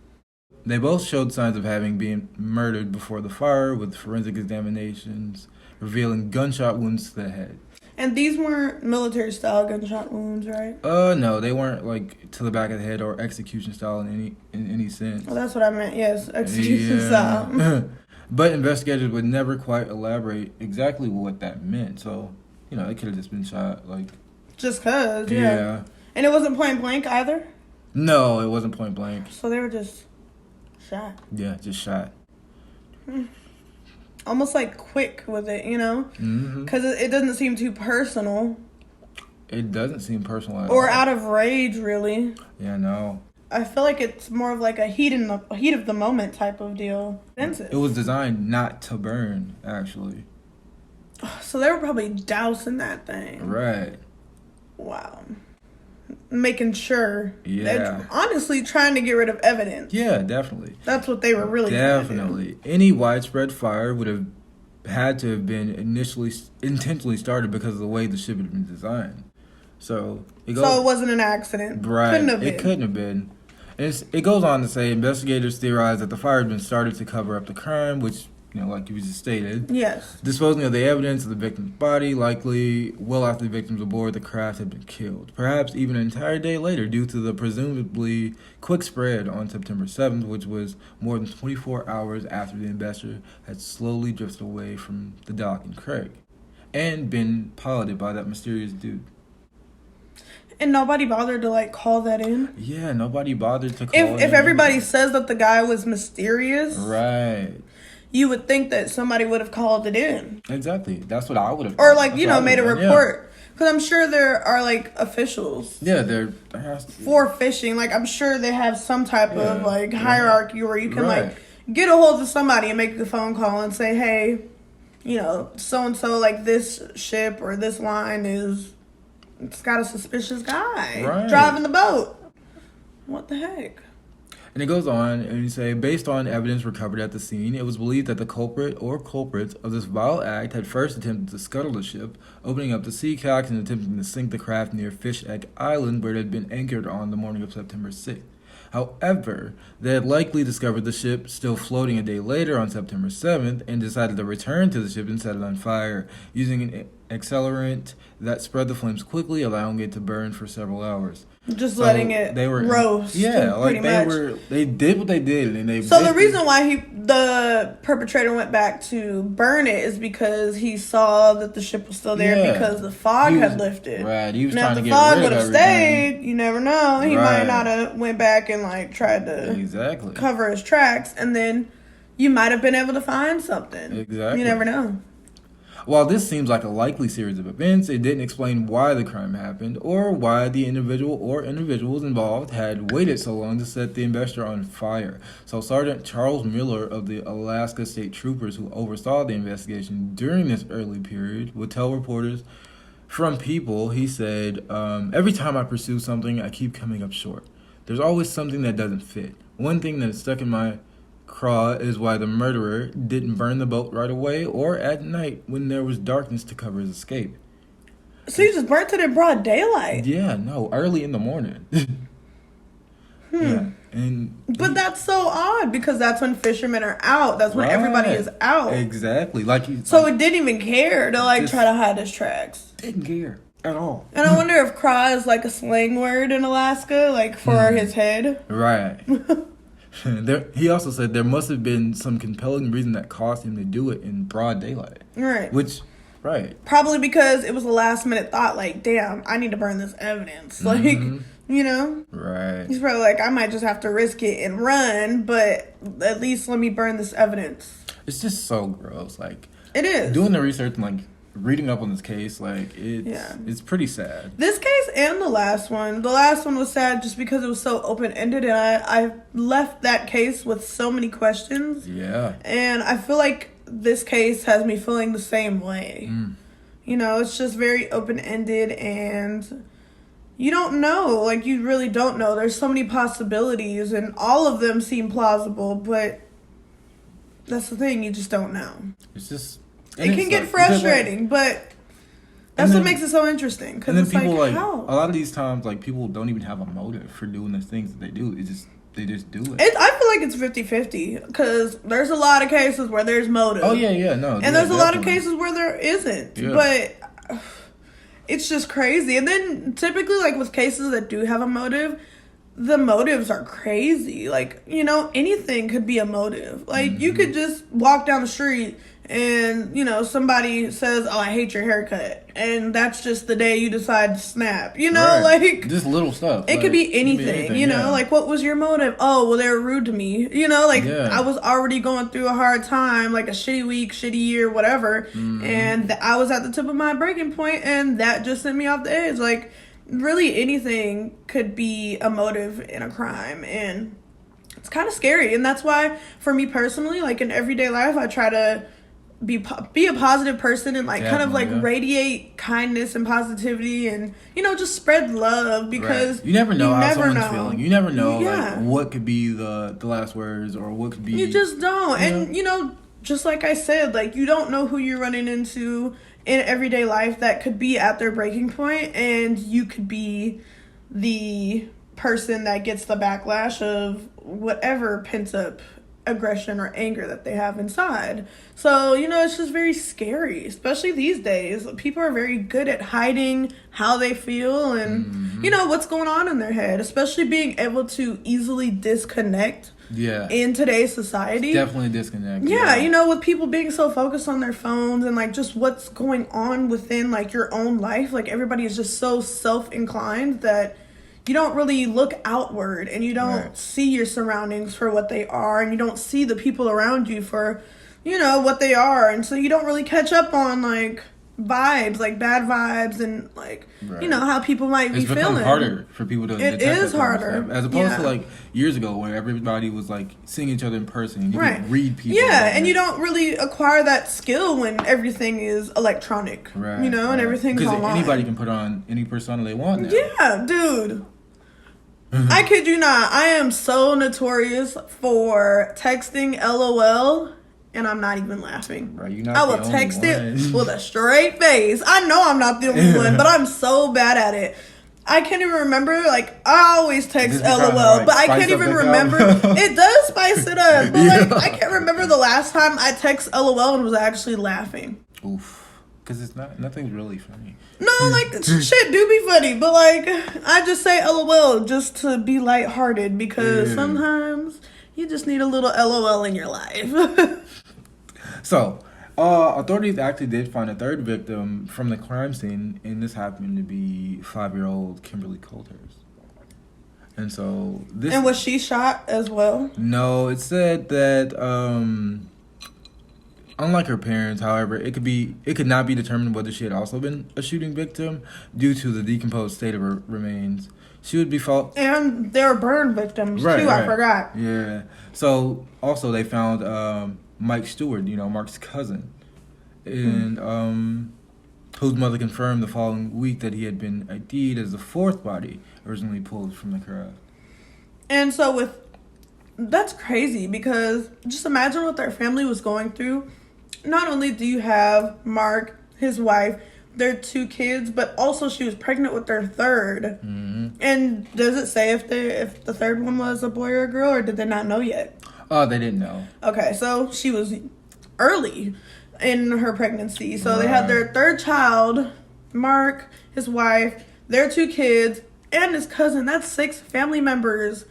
[SPEAKER 2] They both showed signs of having been murdered before the fire, with forensic examinations revealing gunshot wounds to the head.
[SPEAKER 1] And these weren't military-style gunshot wounds, right?
[SPEAKER 2] No, they weren't like to the back of the head or execution style in any sense.
[SPEAKER 1] Well, that's what I meant. Yes, execution style.
[SPEAKER 2] But investigators would never quite elaborate exactly what that meant. So, it could have just been shot, like.
[SPEAKER 1] Just cause, yeah. And it wasn't point blank either.
[SPEAKER 2] No, it wasn't point blank.
[SPEAKER 1] So they were just shot.
[SPEAKER 2] Yeah, just shot.
[SPEAKER 1] Almost like quick with it, because it doesn't seem too personal.
[SPEAKER 2] It doesn't seem personal at all.
[SPEAKER 1] Or out of rage, really.
[SPEAKER 2] Yeah, no.
[SPEAKER 1] I feel like it's more of like a heat of the moment type of deal.
[SPEAKER 2] It was designed not to burn, actually.
[SPEAKER 1] So they were probably dousing that thing.
[SPEAKER 2] Right.
[SPEAKER 1] Wow. Making sure.
[SPEAKER 2] Yeah.
[SPEAKER 1] They're honestly trying to get rid of evidence.
[SPEAKER 2] Yeah, definitely.
[SPEAKER 1] That's what they were really trying to do.
[SPEAKER 2] Any widespread fire would have had to have been intentionally started because of the way the ship had been designed. So it
[SPEAKER 1] wasn't an accident.
[SPEAKER 2] Right.
[SPEAKER 1] Couldn't have been.
[SPEAKER 2] It couldn't have been. And it goes on to say investigators theorized that the fire had been started to cover up the crime, which, like you just stated.
[SPEAKER 1] Yes.
[SPEAKER 2] Disposing of the evidence of the victim's body, likely well after the victims aboard the craft had been killed. Perhaps even an entire day later, due to the presumably quick spread on September 7th, which was more than 24 hours after the Investor had slowly drifted away from the dock in Craig and been piloted by that mysterious dude.
[SPEAKER 1] And nobody bothered to call that in.
[SPEAKER 2] Yeah, nobody bothered to call it in.
[SPEAKER 1] If everybody says that the guy was mysterious,
[SPEAKER 2] right,
[SPEAKER 1] you would think that somebody would have called it in.
[SPEAKER 2] Exactly, that's what I would have.
[SPEAKER 1] Or made a report, because I'm sure there are officials.
[SPEAKER 2] Yeah, there has to be.
[SPEAKER 1] For fishing. I'm sure they have some type of hierarchy where you can get a hold of somebody and make a phone call and say, hey, so and so this ship or this line it's got a suspicious guy driving the boat. What the heck?
[SPEAKER 2] And it goes on, and you say, based on evidence recovered at the scene, it was believed that the culprit or culprits of this vile act had first attempted to scuttle the ship, opening up the sea cocks and attempting to sink the craft near Fish Egg Island, where it had been anchored on the morning of September 6th. However, they had likely discovered the ship still floating a day later on September 7th and decided to return to the ship and set it on fire, using an accelerant that spread the flames quickly, allowing it to burn for several hours.
[SPEAKER 1] Just letting it roast.
[SPEAKER 2] Yeah, they did what they did, and they.
[SPEAKER 1] So the reason why the perpetrator went back to burn it is because he saw that the ship was still there because the fog had lifted.
[SPEAKER 2] Right, he was trying to get rid of everything.
[SPEAKER 1] Now, if the fog would have stayed, you never know. He might not have went back and tried to cover his tracks, and then you might have been able to find something.
[SPEAKER 2] Exactly.
[SPEAKER 1] You never know.
[SPEAKER 2] While this seems like a likely series of events, it didn't explain why the crime happened or why the individual or individuals involved had waited so long to set the investor on fire. So Sergeant Charles Miller of the Alaska State Troopers, who oversaw the investigation during this early period, would tell reporters from People, he said, every time I pursue something, I keep coming up short. There's always something that doesn't fit. One thing that is stuck in my craw is why the murderer didn't burn the boat right away or at night when there was darkness to cover his escape.
[SPEAKER 1] So you just burnt it in broad daylight?
[SPEAKER 2] Yeah, no, early in the morning. Yeah,
[SPEAKER 1] But that's so odd because that's when fishermen are out. That's when everybody is out.
[SPEAKER 2] Exactly.
[SPEAKER 1] So it didn't even care to try to hide his tracks.
[SPEAKER 2] Didn't care at all.
[SPEAKER 1] And I wonder if craw is like a slang word in Alaska, like for his head.
[SPEAKER 2] Right. He also said there must have been some compelling reason that caused him to do it in broad daylight.
[SPEAKER 1] Right.
[SPEAKER 2] Probably
[SPEAKER 1] because it was a last minute thought, like, damn, I need to burn this evidence. Like, you know?
[SPEAKER 2] Right.
[SPEAKER 1] He's probably like, I might just have to risk it and run, but at least let me burn this evidence.
[SPEAKER 2] It's just so gross. Like,
[SPEAKER 1] it is.
[SPEAKER 2] Doing the research and, reading up on this case, it's pretty sad.
[SPEAKER 1] This case and the last one was sad just because it was so open-ended, and I left that case with so many questions.
[SPEAKER 2] Yeah.
[SPEAKER 1] And I feel like this case has me feeling the same way. You know, it's just very open-ended, and you don't know. Like, you really don't know. There's so many possibilities, and all of them seem plausible, but that's the thing, you just don't know.
[SPEAKER 2] It's just...
[SPEAKER 1] It can get frustrating, but that's what makes it so interesting. Because it's
[SPEAKER 2] people,
[SPEAKER 1] how?
[SPEAKER 2] A lot of these times, people don't even have a motive for doing the things that they do. They just do it.
[SPEAKER 1] I feel like it's 50-50 because there's a lot of cases where there's motive.
[SPEAKER 2] Oh, yeah, no.
[SPEAKER 1] And there's a lot of cases where there isn't. Yeah. But it's just crazy. And then typically, with cases that do have a motive, the motives are crazy. Anything could be a motive. You could just walk down the street and, somebody says, oh, I hate your haircut. And that's just the day you decide to snap.
[SPEAKER 2] Right. Just little stuff.
[SPEAKER 1] It could be anything, what was your motive? Oh, well, they were rude to me. I was already going through a hard time, a shitty week, shitty year, whatever. And I was at the tip of my breaking point, and that just sent me off the edge. Really anything could be a motive in a crime. And it's kind of scary. And that's why, for me personally, in everyday life, I try to be a positive person and radiate kindness and positivity and just spread love because
[SPEAKER 2] you never know how someone's feeling. You never know what could be the last words or what could be.
[SPEAKER 1] You just don't. And just like I said, you don't know who you're running into in everyday life that could be at their breaking point, and you could be the person that gets the backlash of whatever pent up aggression or anger that they have inside. So, it's just very scary, especially these days. People are very good at hiding how they feel and, what's going on in their head, especially being able to easily disconnect in today's society.
[SPEAKER 2] It's definitely disconnect.
[SPEAKER 1] Yeah, with people being so focused on their phones and, just what's going on within, your own life. Everybody is just so self-inclined that you don't really look outward and you don't see your surroundings for what they are and you don't see the people around you for, what they are. And so you don't really catch up on, vibes, bad vibes and, how people might be feeling. It's become
[SPEAKER 2] harder for people to detect.
[SPEAKER 1] It is harder.
[SPEAKER 2] As opposed to, years ago where everybody was, seeing each other in person and you could read people.
[SPEAKER 1] Yeah, and you don't really acquire that skill when everything is electronic. Right. And everything's online.
[SPEAKER 2] Because anybody can put on any persona they want now.
[SPEAKER 1] Yeah, dude. I kid you not. I am so notorious for texting LOL, and I'm not even laughing.
[SPEAKER 2] Right, you're not
[SPEAKER 1] I will text it with a straight face. I know I'm not the only one, but I'm so bad at it. I can't even remember. I always text LOL, but I can't even remember. It does spice it up, but I can't remember the last time I text LOL and was actually laughing.
[SPEAKER 2] Oof. Because nothing's really funny.
[SPEAKER 1] No, shit do be funny, but I just say LOL just to be lighthearted because sometimes you just need a little LOL in your life.
[SPEAKER 2] So, authorities actually did find a third victim from the crime scene, and this happened to be 5-year-old Kimberly Culthurst. And so this.
[SPEAKER 1] And was she shot as well?
[SPEAKER 2] No, it said that Unlike her parents, however, it could not be determined whether she had also been a shooting victim due to the decomposed state of her remains. She would be
[SPEAKER 1] and they're burn victims too. I forgot.
[SPEAKER 2] Yeah. So also they found Mike Stewart, Mark's cousin, and whose mother confirmed the following week that he had been ID'd as the fourth body originally pulled from the craft.
[SPEAKER 1] And so that's crazy, because just imagine what their family was going through. Not only do you have Mark, his wife, their 2 kids, but also she was pregnant with their third.
[SPEAKER 2] Mm-hmm.
[SPEAKER 1] And does it say if the third one was a boy or a girl, or did they not know yet?
[SPEAKER 2] Oh, they didn't know.
[SPEAKER 1] Okay, so she was early in her pregnancy. So they had their third child, Mark, his wife, their 2 kids, and his cousin. That's 6 family members.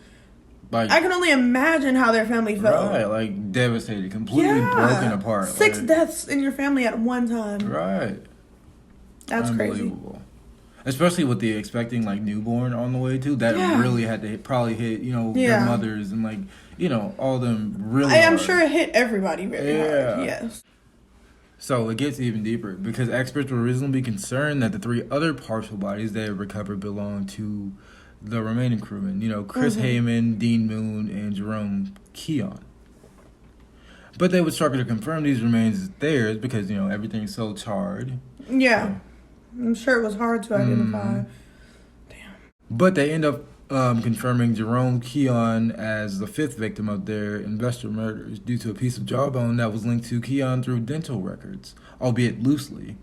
[SPEAKER 1] Like, I can only imagine how their family felt.
[SPEAKER 2] Right, like devastated, completely broken apart.
[SPEAKER 1] 6 deaths in your family at one time.
[SPEAKER 2] Right.
[SPEAKER 1] That's
[SPEAKER 2] unbelievable.
[SPEAKER 1] Crazy.
[SPEAKER 2] Especially with the expecting newborn on the way too. That really had to probably hit, their mothers and all of them really
[SPEAKER 1] I'm
[SPEAKER 2] hard.
[SPEAKER 1] sure it hit everybody really hard. Yes.
[SPEAKER 2] So it gets even deeper, because experts were reasonably concerned that the 3 other partial bodies they had recovered belonged to the remaining crewmen. Chris Heyman, Dean Moon, and Jerome Keon. But they would struggle to confirm these remains as theirs because, everything's so charred.
[SPEAKER 1] Yeah. So. I'm sure it was hard to identify. Damn.
[SPEAKER 2] But they end up confirming Jerome Keon as the 5th victim of their investor murders due to a piece of jawbone that was linked to Keon through dental records, albeit loosely.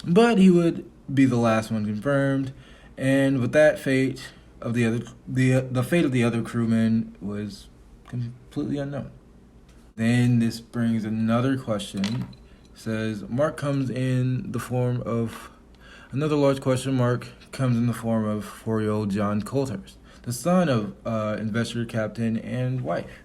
[SPEAKER 2] But he would be the last one confirmed, and with that fate of the fate of the other crewmen was completely unknown. Then this brings another question. Says Mark comes in the form of another large question mark comes in the form of 4-year-old John Coulthurst, the son of investor captain and wife.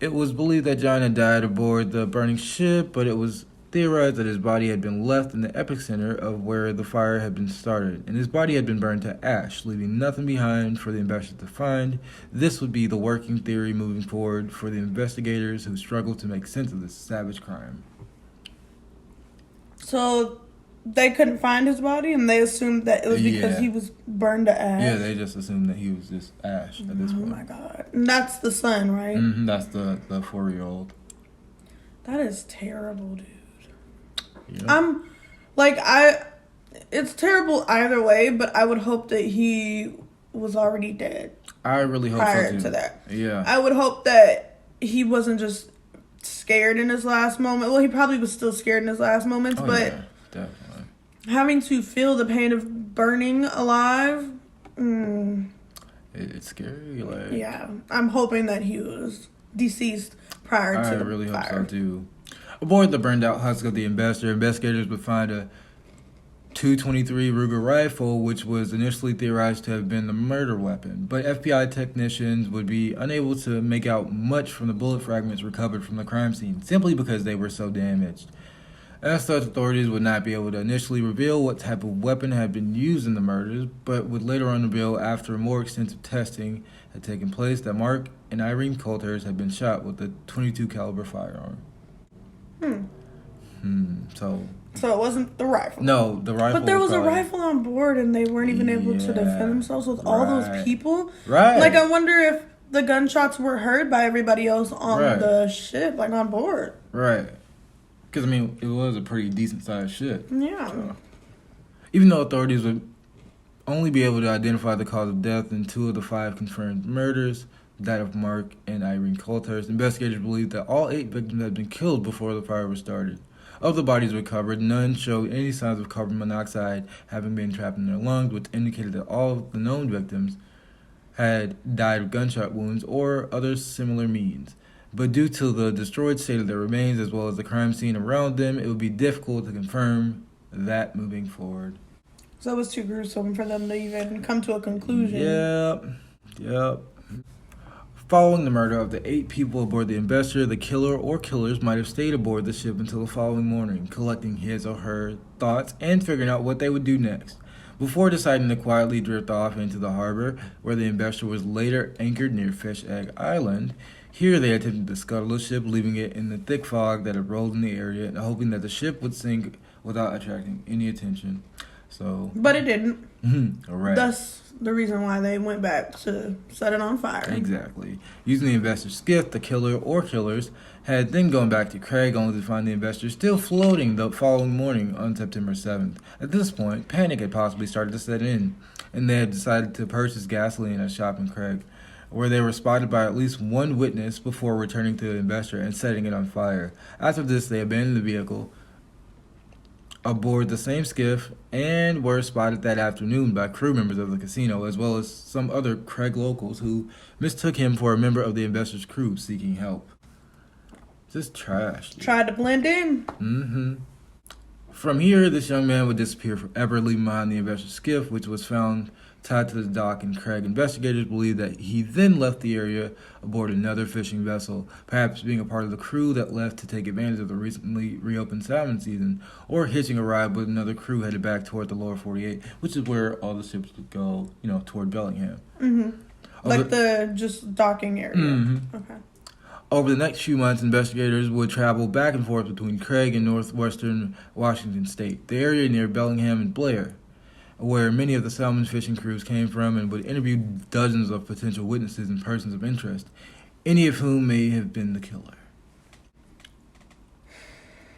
[SPEAKER 2] It was believed that John had died aboard the burning ship, but it was theorized that his body had been left in the epicenter of where the fire had been started, and his body had been burned to ash, leaving nothing behind for the investigators to find. This would be the working theory moving forward for the investigators who struggled to make sense of this savage crime.
[SPEAKER 1] So they couldn't find his body, and they assumed that it was because he was burned to ash?
[SPEAKER 2] Yeah, they just assumed that he was just ash at this point.
[SPEAKER 1] Oh, my God. And that's the son, right?
[SPEAKER 2] Mm-hmm, that's the 4-year-old.
[SPEAKER 1] That is terrible, dude.
[SPEAKER 2] Yep.
[SPEAKER 1] It's terrible either way, but I would hope that he was already dead.
[SPEAKER 2] I really hope
[SPEAKER 1] prior
[SPEAKER 2] so, too.
[SPEAKER 1] to that.
[SPEAKER 2] Yeah.
[SPEAKER 1] I would hope that he wasn't just scared in his last moment. Well, he probably was still scared in his last moments, but
[SPEAKER 2] yeah, definitely.
[SPEAKER 1] Having to feel the pain of burning alive,
[SPEAKER 2] it's scary.
[SPEAKER 1] Yeah, I'm hoping that he was deceased prior to the fire.
[SPEAKER 2] I really hope so too. Aboard the burned out husk of the investor, investigators would find a .223 Ruger rifle, which was initially theorized to have been the murder weapon, but FBI technicians would be unable to make out much from the bullet fragments recovered from the crime scene, simply because they were so damaged. As such, authorities would not be able to initially reveal what type of weapon had been used in the murders, but would later on reveal, after more extensive testing had taken place, that Mark and Irene Coulthurst had been shot with a .22 caliber firearm. So
[SPEAKER 1] it wasn't the rifle.
[SPEAKER 2] No, the rifle.
[SPEAKER 1] But there was a rifle on board, and they weren't even able to defend themselves with all those people.
[SPEAKER 2] Right.
[SPEAKER 1] I wonder if the gunshots were heard by everybody else on the ship, on board.
[SPEAKER 2] Right. Because, it was a pretty decent-sized ship.
[SPEAKER 1] Yeah.
[SPEAKER 2] So, even though authorities would only be able to identify the cause of death in 2 of the 5 confirmed murders, that of Mark and Irene Coulthurst, investigators believe that all 8 victims had been killed before the fire was started. Of the bodies recovered, none showed any signs of carbon monoxide having been trapped in their lungs, which indicated that all of the known victims had died of gunshot wounds or other similar means. But due to the destroyed state of their remains as well as the crime scene around them, it would be difficult to confirm that moving forward.
[SPEAKER 1] So it was too gruesome for them to even come to a conclusion.
[SPEAKER 2] Yep. Following the murder of the 8 people aboard the investor, the killer or killers might have stayed aboard the ship until the following morning, collecting his or her thoughts and figuring out what they would do next. before deciding to quietly drift off into the harbor, where the investor was later anchored near Fish Egg Island. Here they attempted to scuttle the ship, leaving it in the thick fog that had rolled in the area, and hoping that the ship would sink without attracting any attention.
[SPEAKER 1] But it didn't.
[SPEAKER 2] Right.
[SPEAKER 1] Thus the reason why they went back to set it on fire.
[SPEAKER 2] Exactly. Using the investor's skiff, the killer or killers had then gone back to Craig, only to find the investor still floating the following morning on September 7th. At this point, panic had possibly started to set in, and they had decided to purchase gasoline at a shop in Craig, where they were spotted by at least one witness before returning to the investor and setting it on fire. After this, they abandoned the vehicle aboard the same skiff and were spotted that afternoon by crew members of the casino, as well as some other Craig locals who mistook him for a member of the investor's crew seeking help. Just trash. Dude.
[SPEAKER 1] Tried to blend in.
[SPEAKER 2] From here, this young man would disappear forever, leaving behind the investor's skiff, which was found tied to the dock in Craig. Investigators believe that he then left the area aboard another fishing vessel, perhaps being a part of the crew that left to take advantage of the recently reopened salmon season, or hitching a ride with another crew headed back toward the lower 48, which is where all the ships would go, toward Bellingham.
[SPEAKER 1] Like the just docking area. Okay.
[SPEAKER 2] Over the next few months, investigators would travel back and forth between Craig and northwestern Washington state, the area near Bellingham and Blair, where many of the salmon fishing crews came from, and would interview dozens of potential witnesses and persons of interest, any of whom may have been the killer.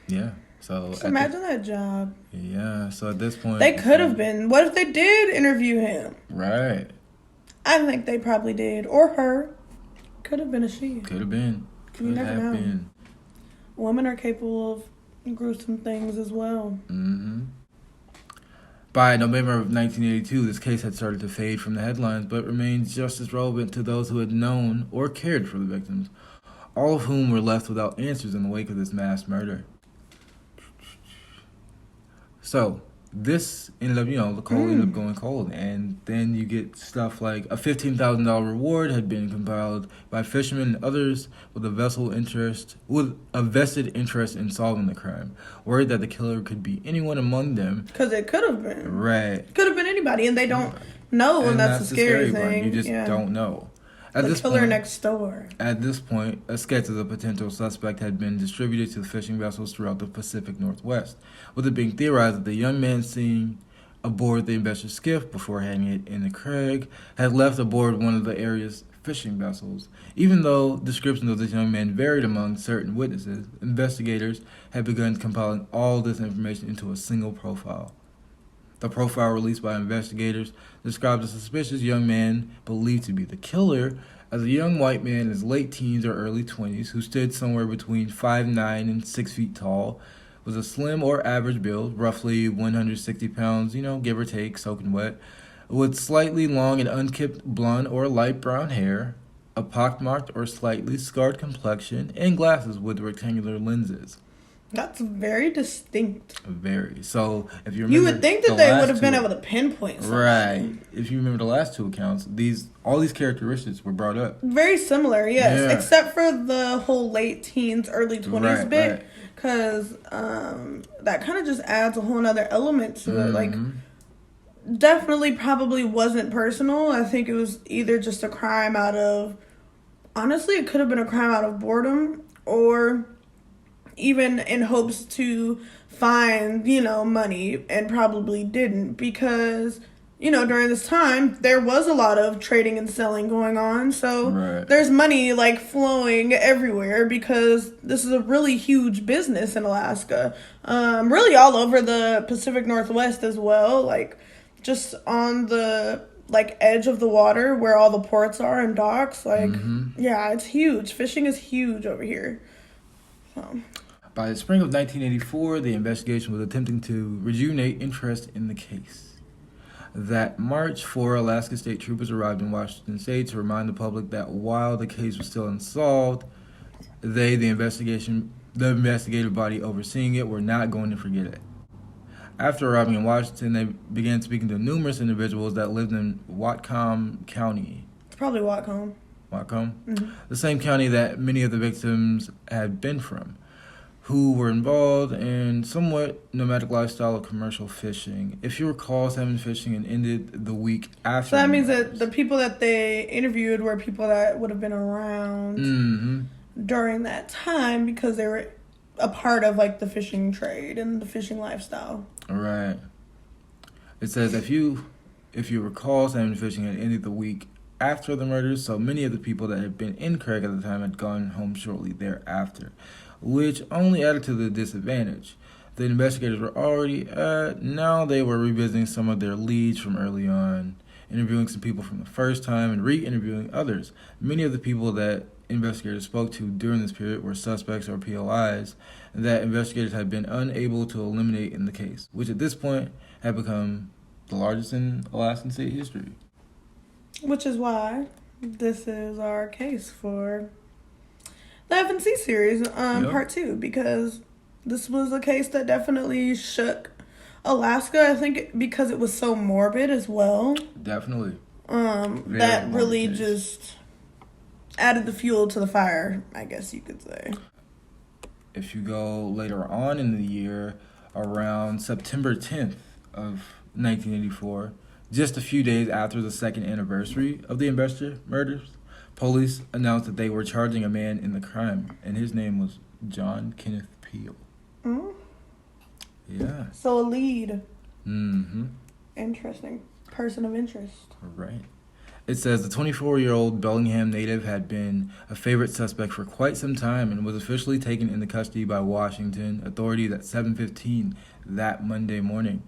[SPEAKER 2] Yeah, so...
[SPEAKER 1] Just imagine that job.
[SPEAKER 2] Yeah, so at this point...
[SPEAKER 1] They could have been. What if they did interview him?
[SPEAKER 2] Right.
[SPEAKER 1] I think they probably did. Or her. Could have been a she.
[SPEAKER 2] Could have been. Could
[SPEAKER 1] You never
[SPEAKER 2] have
[SPEAKER 1] know.
[SPEAKER 2] been.
[SPEAKER 1] Women are capable of gruesome things as well.
[SPEAKER 2] By November of 1982, this case had started to fade from the headlines, but remains just as relevant to those who had known or cared for the victims, all of whom were left without answers in the wake of this mass murder. So, this ended up, the coal ended up going cold, and then you get stuff like a $15,000 reward had been compiled by fishermen and others with a vested interest in solving the crime, worried that the killer could be anyone among them.
[SPEAKER 1] Because it could have been.
[SPEAKER 2] Right.
[SPEAKER 1] Could have been anybody, and they don't know, and that's the scary
[SPEAKER 2] part.
[SPEAKER 1] thing.
[SPEAKER 2] You just don't know. At
[SPEAKER 1] the
[SPEAKER 2] this
[SPEAKER 1] killer
[SPEAKER 2] point,
[SPEAKER 1] next door.
[SPEAKER 2] At this point, a sketch of the potential suspect had been distributed to the fishing vessels throughout the Pacific Northwest, with it being theorized that the young man seen aboard the investor's skiff before handing it in to Craig had left aboard one of the area's fishing vessels. Even though descriptions of this young man varied among certain witnesses, investigators had begun compiling all this information into a single profile. The profile released by investigators describes a suspicious young man believed to be the killer as a young white man in his late teens or early 20s who stood somewhere between 5'9" and 6 feet tall, was a slim or average build, roughly 160 pounds, give or take, soaking wet, with slightly long and unkempt blonde or light brown hair, a pockmarked or slightly scarred complexion, and glasses with rectangular lenses.
[SPEAKER 1] That's very distinct.
[SPEAKER 2] Very. So, if you remember,
[SPEAKER 1] you would think that they would have been able to pinpoint something.
[SPEAKER 2] Right. If you remember the last two accounts, all these characteristics were brought up.
[SPEAKER 1] Very similar, yes.
[SPEAKER 2] Yeah.
[SPEAKER 1] Except for the whole late teens, early 20s bit. Because that kind of just adds a whole other element to it. Like, definitely probably wasn't personal. I think it was either just a crime out of... Honestly, it could have been a crime out of boredom, or... even in hopes to find, money, and probably didn't, because, during this time, there was a lot of trading and selling going on, so there's money, flowing everywhere, because this is a really huge business in Alaska, really all over the Pacific Northwest as well, just on the, edge of the water, where all the ports are and docks, yeah, it's huge. Fishing is huge over here, so...
[SPEAKER 2] By the spring of 1984, the investigation was attempting to rejuvenate interest in the case. That March, 4 Alaska State Troopers arrived in Washington State to remind the public that while the case was still unsolved, the investigative body overseeing it, were not going to forget it. After arriving in Washington, they began speaking to numerous individuals that lived in Whatcom County.
[SPEAKER 1] It's probably Whatcom.
[SPEAKER 2] The same county that many of the victims had been from, who were involved in somewhat nomadic lifestyle of commercial fishing. If you recall, salmon fishing and ended the week after.
[SPEAKER 1] So that means that the people that they interviewed were people that would have been around during that time because they were a part of like the fishing trade and the fishing lifestyle.
[SPEAKER 2] Right. It says if you recall, salmon fishing had ended the week after the murders, so many of the people that had been in Craig at the time had gone home shortly thereafter, which only added to the disadvantage. The investigators were already now they were revisiting some of their leads from early on, interviewing some people from the first time and re-interviewing others. Many of the people that investigators spoke to during this period were suspects or POIs that investigators had been unable to eliminate in the case, which at this point had become the largest in Alaskan state history.
[SPEAKER 1] Which is why this is our case for the FNC series, part 2, because this was a case that definitely shook Alaska. I think because it was so morbid as well.
[SPEAKER 2] Definitely.
[SPEAKER 1] That really just added the fuel to the fire, I guess you could say.
[SPEAKER 2] If you go later on in the year, around September 10th of 1984, just a few days after the second anniversary of the Investor murders, police announced that they were charging a man in the crime, and his name was John Kenneth Peele. Yeah.
[SPEAKER 1] So a lead.
[SPEAKER 2] Mm-hmm.
[SPEAKER 1] Interesting. Person of interest.
[SPEAKER 2] Right. It says the 24-year-old Bellingham native had been a favorite suspect for quite some time and was officially taken into custody by Washington authorities at 7:15 that Monday morning.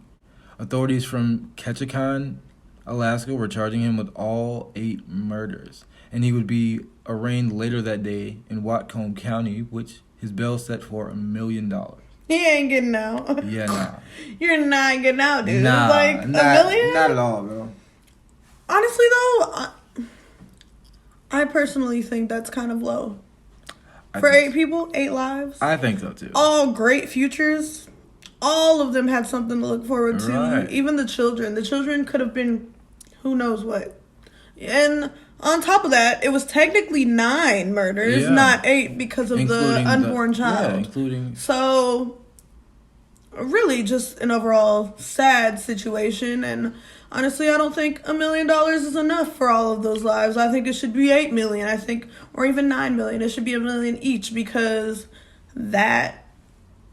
[SPEAKER 2] Authorities from Ketchikan, Alaska, were charging him with all 8 murders, and he would be arraigned later that day in Whatcom County, which his bail set for $1 million.
[SPEAKER 1] He ain't getting out.
[SPEAKER 2] Yeah, nah.
[SPEAKER 1] You're not getting out, dude.
[SPEAKER 2] Nah,
[SPEAKER 1] like $1 million?
[SPEAKER 2] Not at all, bro.
[SPEAKER 1] Honestly, though, I personally think that's kind of low. For 8 people, 8 lives.
[SPEAKER 2] I think so, too.
[SPEAKER 1] All great futures. All of them had something to look forward to.
[SPEAKER 2] Right.
[SPEAKER 1] Even the children. The children could have been who knows what. And on top of that, it was technically 9 murders, not 8 because of
[SPEAKER 2] including
[SPEAKER 1] the unborn child.
[SPEAKER 2] Yeah, including...
[SPEAKER 1] So, really just an overall sad situation. And honestly, I don't think $1 million is enough for all of those lives. I think it should be $8 million. I think, or even $9 million. It should be $1 million each because that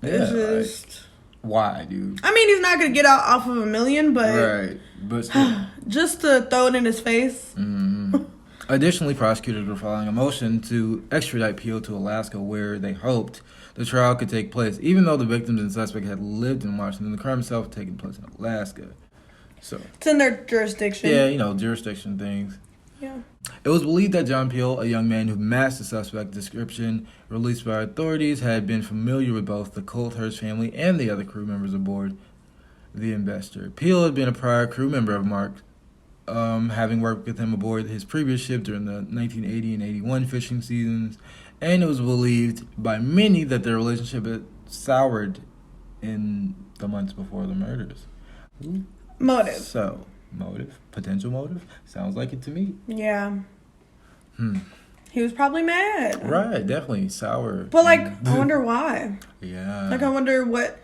[SPEAKER 1] is just...
[SPEAKER 2] Why, dude?
[SPEAKER 1] I mean, he's not going to get out off of $1 million, but...
[SPEAKER 2] Right. But still.
[SPEAKER 1] Just to throw it in his face.
[SPEAKER 2] Mm-hmm. Additionally, prosecutors were filing a motion to extradite Peele to Alaska, where they hoped the trial could take place. Even though the victims and suspect had lived in Washington, the crime itself had taken place in Alaska. So
[SPEAKER 1] it's in their jurisdiction.
[SPEAKER 2] Yeah, jurisdiction things.
[SPEAKER 1] Yeah.
[SPEAKER 2] It was believed that John Peele, a young man who matched the suspect description released by authorities, had been familiar with both the Coulthurst family and the other crew members aboard the Investor. Peele had been a prior crew member of Mark, having worked with him aboard his previous ship during the 1980 and 81 fishing seasons, and it was believed by many that their relationship had soured in the months before the murders.
[SPEAKER 1] Motive.
[SPEAKER 2] So, potential motive, sounds like it to me.
[SPEAKER 1] Yeah. He was probably mad.
[SPEAKER 2] Right, definitely sour.
[SPEAKER 1] But I wonder why.
[SPEAKER 2] Yeah.
[SPEAKER 1] I wonder what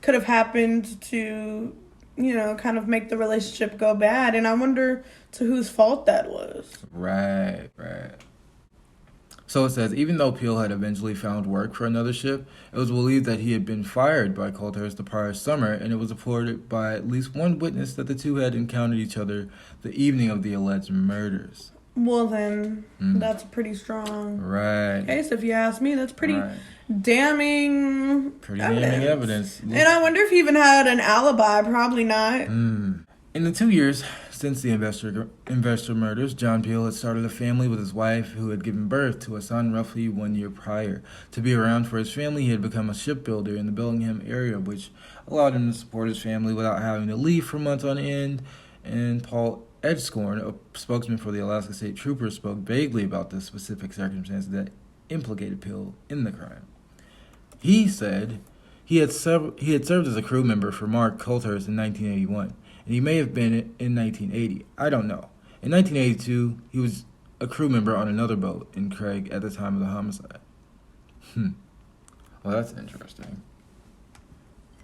[SPEAKER 1] could have happened to, kind of make the relationship go bad. And I wonder to whose fault that was.
[SPEAKER 2] Right. So it says, even though Peele had eventually found work for another ship, it was believed that he had been fired by Coulthurst the prior summer, and it was reported by at least one witness that the two had encountered each other the evening of the alleged murders.
[SPEAKER 1] Well, then, that's pretty strong.
[SPEAKER 2] Right.
[SPEAKER 1] Case, if you ask me, that's pretty damning
[SPEAKER 2] evidence.
[SPEAKER 1] And I wonder if he even had an alibi. Probably not.
[SPEAKER 2] In the 2 years since the investor murders, John Peele had started a family with his wife, who had given birth to a son roughly 1 year prior. To be around for his family, he had become a shipbuilder in the Bellingham area, which allowed him to support his family without having to leave for months on end. And Paul Edgescorn, a spokesman for the Alaska State Troopers, spoke vaguely about the specific circumstances that implicated Peele in the crime. He said he had served as a crew member for Mark Coulthurst in 1981, and he may have been in 1980. I don't know. In 1982, he was a crew member on another boat in Craig at the time of the homicide. Well, that's interesting.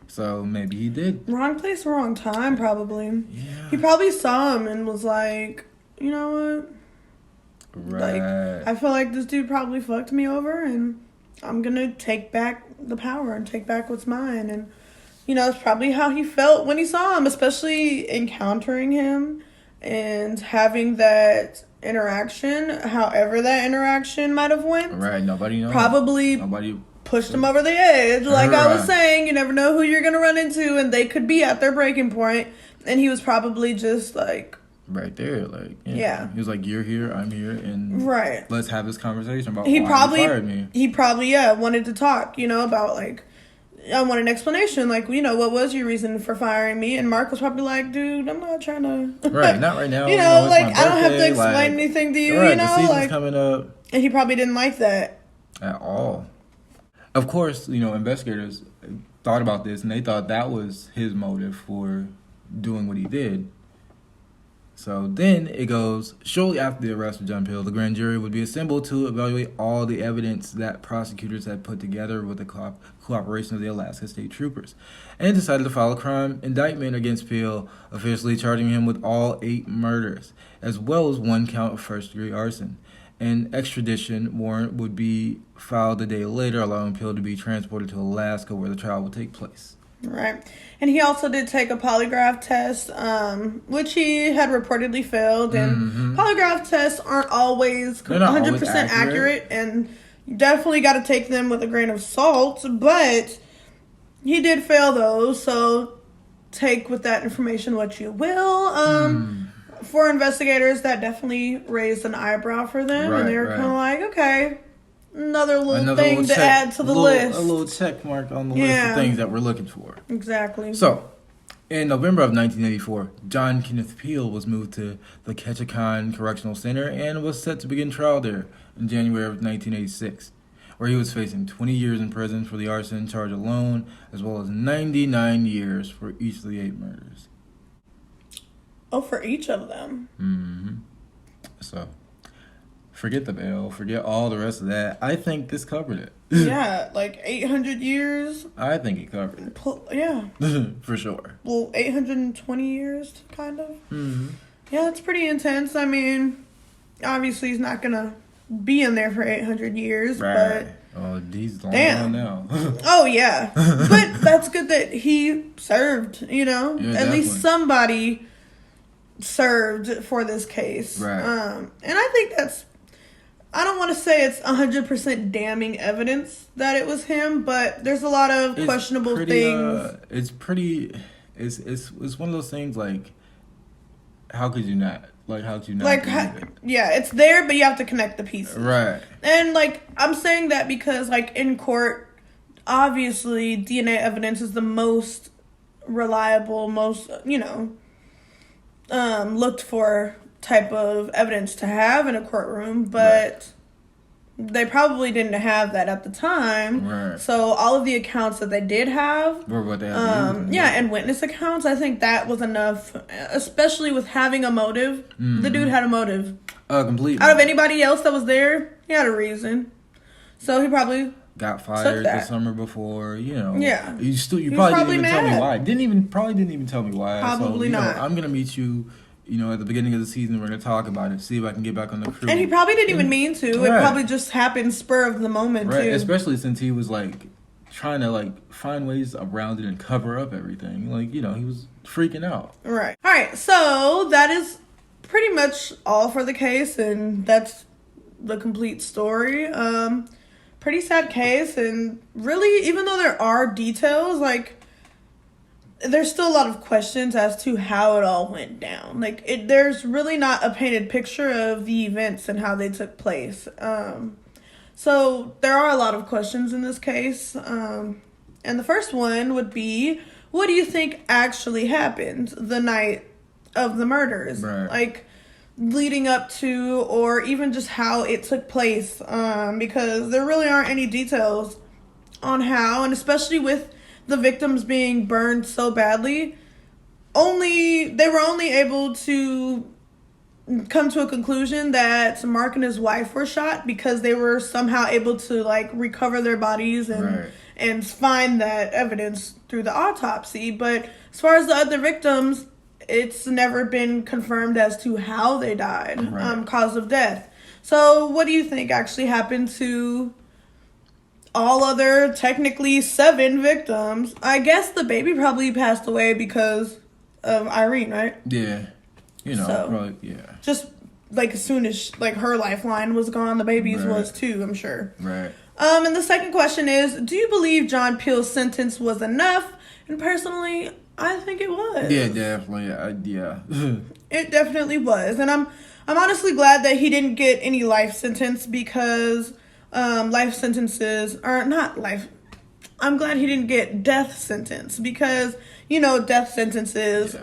[SPEAKER 2] So maybe he did.
[SPEAKER 1] Wrong place, wrong time, probably.
[SPEAKER 2] Yeah.
[SPEAKER 1] He probably saw him and was like, you know what?
[SPEAKER 2] Right.
[SPEAKER 1] Like, I feel like this dude probably fucked me over, and I'm gonna take back the power and take back what's mine. And, you know, it's probably how he felt when he saw him, especially encountering him and having that interaction, however that interaction might have went.
[SPEAKER 2] Right. Nobody knows.
[SPEAKER 1] Probably pushed him over the edge. Like I was saying, you never know who you're gonna run into, and they could be at their breaking point, and he was probably just like
[SPEAKER 2] right there, like
[SPEAKER 1] yeah.
[SPEAKER 2] He was like, "You're here, I'm here, and
[SPEAKER 1] right.
[SPEAKER 2] let's have this conversation about
[SPEAKER 1] he
[SPEAKER 2] why
[SPEAKER 1] probably
[SPEAKER 2] you fired me."
[SPEAKER 1] He probably wanted to talk, you know, about like I want an explanation, like, you know, what was your reason for firing me? And Mark was probably like, dude, I'm not trying to
[SPEAKER 2] right, not right now.
[SPEAKER 1] You know, like
[SPEAKER 2] my
[SPEAKER 1] I don't have to
[SPEAKER 2] birthday,
[SPEAKER 1] explain
[SPEAKER 2] like,
[SPEAKER 1] anything to you,
[SPEAKER 2] right,
[SPEAKER 1] you know,
[SPEAKER 2] the season's
[SPEAKER 1] like
[SPEAKER 2] coming up,
[SPEAKER 1] and he probably didn't like that
[SPEAKER 2] at all. Of course, you know, investigators thought about this, and they thought that was his motive for doing what he did. So then it goes, shortly after the arrest of John Peele, the grand jury would be assembled to evaluate all the evidence that prosecutors had put together with the cooperation of the Alaska State Troopers, and decided to file a crime indictment against Peele, officially charging him with all 8 murders, as well as 1 count of first-degree arson. An extradition warrant would be filed a day later, allowing Peele to be transported to Alaska, where the trial would take place.
[SPEAKER 1] Right. And he also did take a polygraph test, which he had reportedly failed. And polygraph tests aren't always 100% accurate. And you definitely got to take them with a grain of salt. But he did fail those. So take with that information what you will. For investigators, that definitely raised an eyebrow for them.
[SPEAKER 2] Right,
[SPEAKER 1] and they were kind of like, okay. Another little thing to
[SPEAKER 2] check,
[SPEAKER 1] add to the list.
[SPEAKER 2] A little check mark on the list of things that we're looking for.
[SPEAKER 1] Exactly.
[SPEAKER 2] So, in November of 1984, John Kenneth Peele was moved to the Ketchikan Correctional Center and was set to begin trial there in January of 1986, where he was facing 20 years in prison for the arson charge alone, as well as 99 years for each of the 8 murders.
[SPEAKER 1] Oh, for each of them?
[SPEAKER 2] Mm-hmm. So... forget the bail. Forget all the rest of that. I think this covered it.
[SPEAKER 1] Yeah, like 800 years.
[SPEAKER 2] I think it covered it.
[SPEAKER 1] Yeah.
[SPEAKER 2] For sure.
[SPEAKER 1] Well, 820 years, kind of.
[SPEAKER 2] Mm-hmm.
[SPEAKER 1] Yeah, that's pretty intense. I mean, obviously he's not going to be in there for 800 years.
[SPEAKER 2] Right.
[SPEAKER 1] But
[SPEAKER 2] oh, he's long gone now.
[SPEAKER 1] Oh, yeah. But that's good that he served, you know?
[SPEAKER 2] Yeah,
[SPEAKER 1] At
[SPEAKER 2] definitely.
[SPEAKER 1] least somebody served for this case.
[SPEAKER 2] Right.
[SPEAKER 1] And I think that's... I don't want to say it's 100% damning evidence that it was him, but there's a lot of questionable things.
[SPEAKER 2] It's pretty. It's one of those things like, how could you not? Like, how could you not?
[SPEAKER 1] Like, yeah, it's there, but you have to connect the pieces.
[SPEAKER 2] Right.
[SPEAKER 1] And like, I'm saying that because like in court, obviously DNA evidence is the most reliable, most looked for type of evidence to have in a courtroom, but they probably didn't have that at the time.
[SPEAKER 2] Right.
[SPEAKER 1] So all of the accounts that they did have,
[SPEAKER 2] Or what they had
[SPEAKER 1] and witness accounts, I think that was enough, especially with having a motive.
[SPEAKER 2] Mm-hmm.
[SPEAKER 1] The dude had a motive.
[SPEAKER 2] Completely.
[SPEAKER 1] Out of anybody else that was there, he had a reason. So he probably
[SPEAKER 2] got fired the summer before,
[SPEAKER 1] Yeah.
[SPEAKER 2] You probably
[SPEAKER 1] probably
[SPEAKER 2] didn't even tell me
[SPEAKER 1] mad.
[SPEAKER 2] why. Probably didn't even tell me why.
[SPEAKER 1] Probably
[SPEAKER 2] so,
[SPEAKER 1] not.
[SPEAKER 2] I'm gonna meet you. At the beginning of the season, we're going to talk about it, see if I can get back on the crew.
[SPEAKER 1] And he probably didn't even mean to.
[SPEAKER 2] Right.
[SPEAKER 1] It probably just happened spur of the moment,
[SPEAKER 2] right.
[SPEAKER 1] too.
[SPEAKER 2] Especially since he was, trying to, find ways around it and cover up everything. He was freaking out.
[SPEAKER 1] Right. All right, so that is pretty much all for the case, and that's the complete story. Pretty sad case, and really, even though there are details, there's still a lot of questions as to how it all went down. There's really not a painted picture of the events and how they took place. So there are a lot of questions in this case. And the first one would be, what do you think actually happened the night of the murders?
[SPEAKER 2] Right.
[SPEAKER 1] Leading up to, or even just how it took place. Because there really aren't any details on how, and especially with the victims being burned so badly, they were only able to come to a conclusion that Mark and his wife were shot because they were somehow able to recover their bodies and and find that evidence through the autopsy. But as far as the other victims, it's never been confirmed as to how they died,
[SPEAKER 2] Right.
[SPEAKER 1] cause of death. So what do you think actually happened to all other, technically 7 victims? I guess the baby probably passed away because of Irene, right?
[SPEAKER 2] Yeah. You know,
[SPEAKER 1] So-
[SPEAKER 2] probably, yeah.
[SPEAKER 1] Just like as soon as like her lifeline was gone, the baby's
[SPEAKER 2] Right.
[SPEAKER 1] was too, I'm sure.
[SPEAKER 2] Right.
[SPEAKER 1] And the second question is, do you believe John Peele's sentence was enough? And personally, I think it was.
[SPEAKER 2] Yeah, definitely. Yeah.
[SPEAKER 1] It definitely was. And I'm honestly glad that he didn't get any life sentence because life sentences are not life. I'm glad he didn't get death sentence because, death sentences,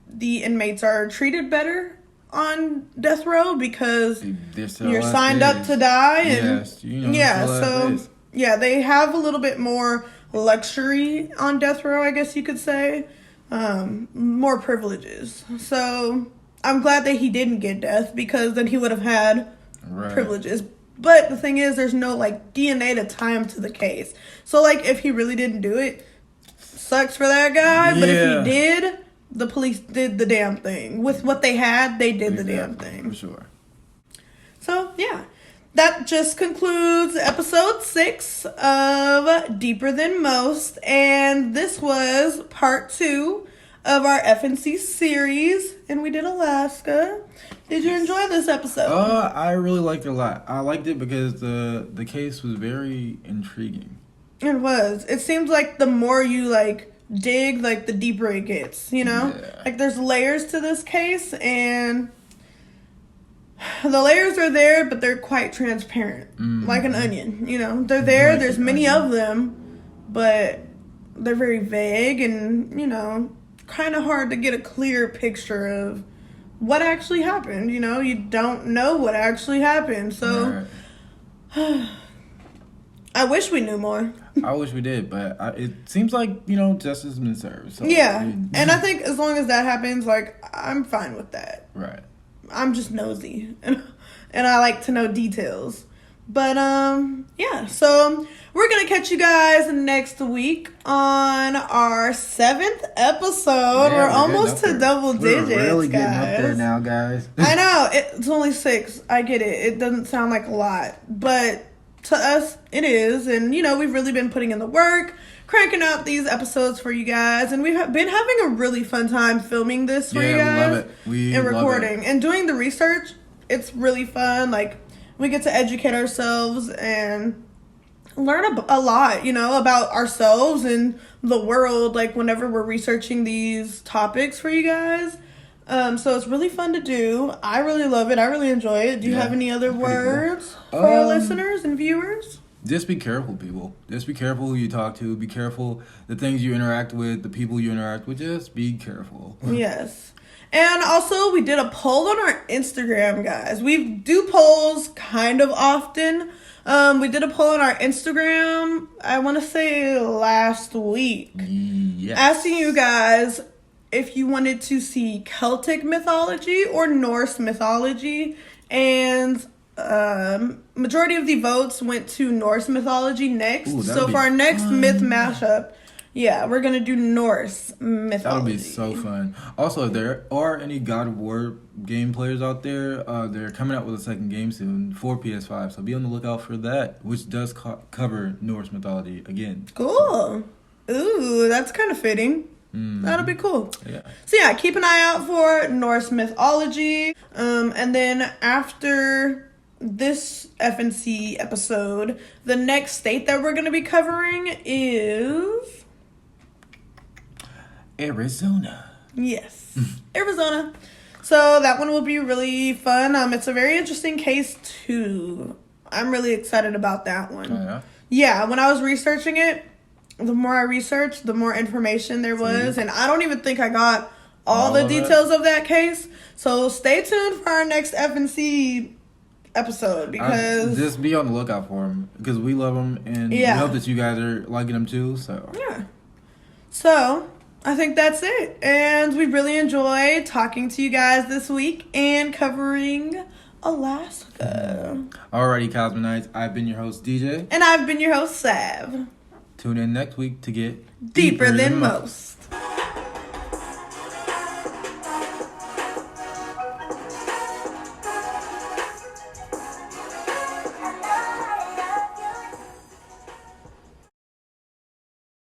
[SPEAKER 1] the inmates are treated better on death row because you're signed up to die. And
[SPEAKER 2] yes,
[SPEAKER 1] they have a little bit more luxury on death row, I guess you could say. More privileges. So I'm glad that he didn't get death because then he would have had privileges. But the thing is, there's no DNA to tie him to the case. So if he really didn't do it, sucks for that guy. But if he did, the police did the damn thing. With what they had, they did the damn thing.
[SPEAKER 2] For sure.
[SPEAKER 1] So, yeah. That just concludes episode 6 of Deeper Than Most. And this was part 2 of our FNC series. And we did Alaska. Did you enjoy this episode?
[SPEAKER 2] I really liked it a lot. I liked it because the case was very intriguing.
[SPEAKER 1] It was. It seems like the more you dig, the deeper it gets,
[SPEAKER 2] Yeah.
[SPEAKER 1] There's layers to this case, and the layers are there, but they're quite transparent, like an onion, They're there, there's many of them, but they're very vague and, kind of hard to get a clear picture of what actually happened, You don't know what actually happened, so I wish we knew more.
[SPEAKER 2] I wish we did, but it seems like, justice has been served. So,
[SPEAKER 1] yeah, and I think as long as that happens, I'm fine with that.
[SPEAKER 2] Right.
[SPEAKER 1] I'm just nosy, and I like to know details. But, yeah, so we're going to catch you guys next week on our 7th episode.
[SPEAKER 2] Yeah,
[SPEAKER 1] we're almost to
[SPEAKER 2] there.
[SPEAKER 1] double digits,
[SPEAKER 2] We're really
[SPEAKER 1] guys.
[SPEAKER 2] getting up there now, guys.
[SPEAKER 1] I know, it's only 6. I get it. It doesn't sound like a lot, but to us, it is. And, we've really been putting in the work, cranking out these episodes for you guys. And we've been having a really fun time filming this for you guys.
[SPEAKER 2] We
[SPEAKER 1] and
[SPEAKER 2] love
[SPEAKER 1] recording.
[SPEAKER 2] it.
[SPEAKER 1] And doing the research, it's really fun. We get to educate ourselves and learn a lot, about ourselves and the world, whenever we're researching these topics for you guys. So it's really fun to do. I really love it. I really enjoy it. Do you have any other words for our listeners and viewers?
[SPEAKER 2] Just be careful, people. Just be careful who you talk to. Be careful the things you interact with, the people you interact with. Just be careful.
[SPEAKER 1] Yes. And also, we did a poll on our Instagram, guys. We do polls kind of often. We did a poll on our Instagram, I want to say last week.
[SPEAKER 2] Yes.
[SPEAKER 1] Asking you guys if you wanted to see Celtic mythology or Norse mythology. And majority of the votes went to Norse mythology next.
[SPEAKER 2] Ooh,
[SPEAKER 1] so for our next myth mashup, we're going to do Norse mythology.
[SPEAKER 2] That'll be so fun. Also, if there are any God of War game players out there, they're coming out with a second game soon for PS5. So be on the lookout for that, which does cover Norse mythology again.
[SPEAKER 1] Cool. Ooh, that's kind of fitting. That'll be cool.
[SPEAKER 2] Yeah.
[SPEAKER 1] So keep an eye out for Norse mythology. And then after this FNC episode, the next state that we're going to be covering is
[SPEAKER 2] Arizona.
[SPEAKER 1] Yes, Arizona. So that one will be really fun. It's a very interesting case too. I'm really excited about that one.
[SPEAKER 2] Oh, yeah?
[SPEAKER 1] Yeah, when I was researching it, the more I researched, the more information there was. And I don't even think I got all the details of that case. So stay tuned for our next FNC episode because...
[SPEAKER 2] just be on the lookout for them because we love them and we hope that you guys are liking them too. So
[SPEAKER 1] yeah. So I think that's it. And we really enjoyed talking to you guys this week and covering Alaska.
[SPEAKER 2] Alrighty, Cosmonites. I've been your host, DJ.
[SPEAKER 1] And I've been your host, Sav.
[SPEAKER 2] Tune in next week to get
[SPEAKER 1] Deeper than most.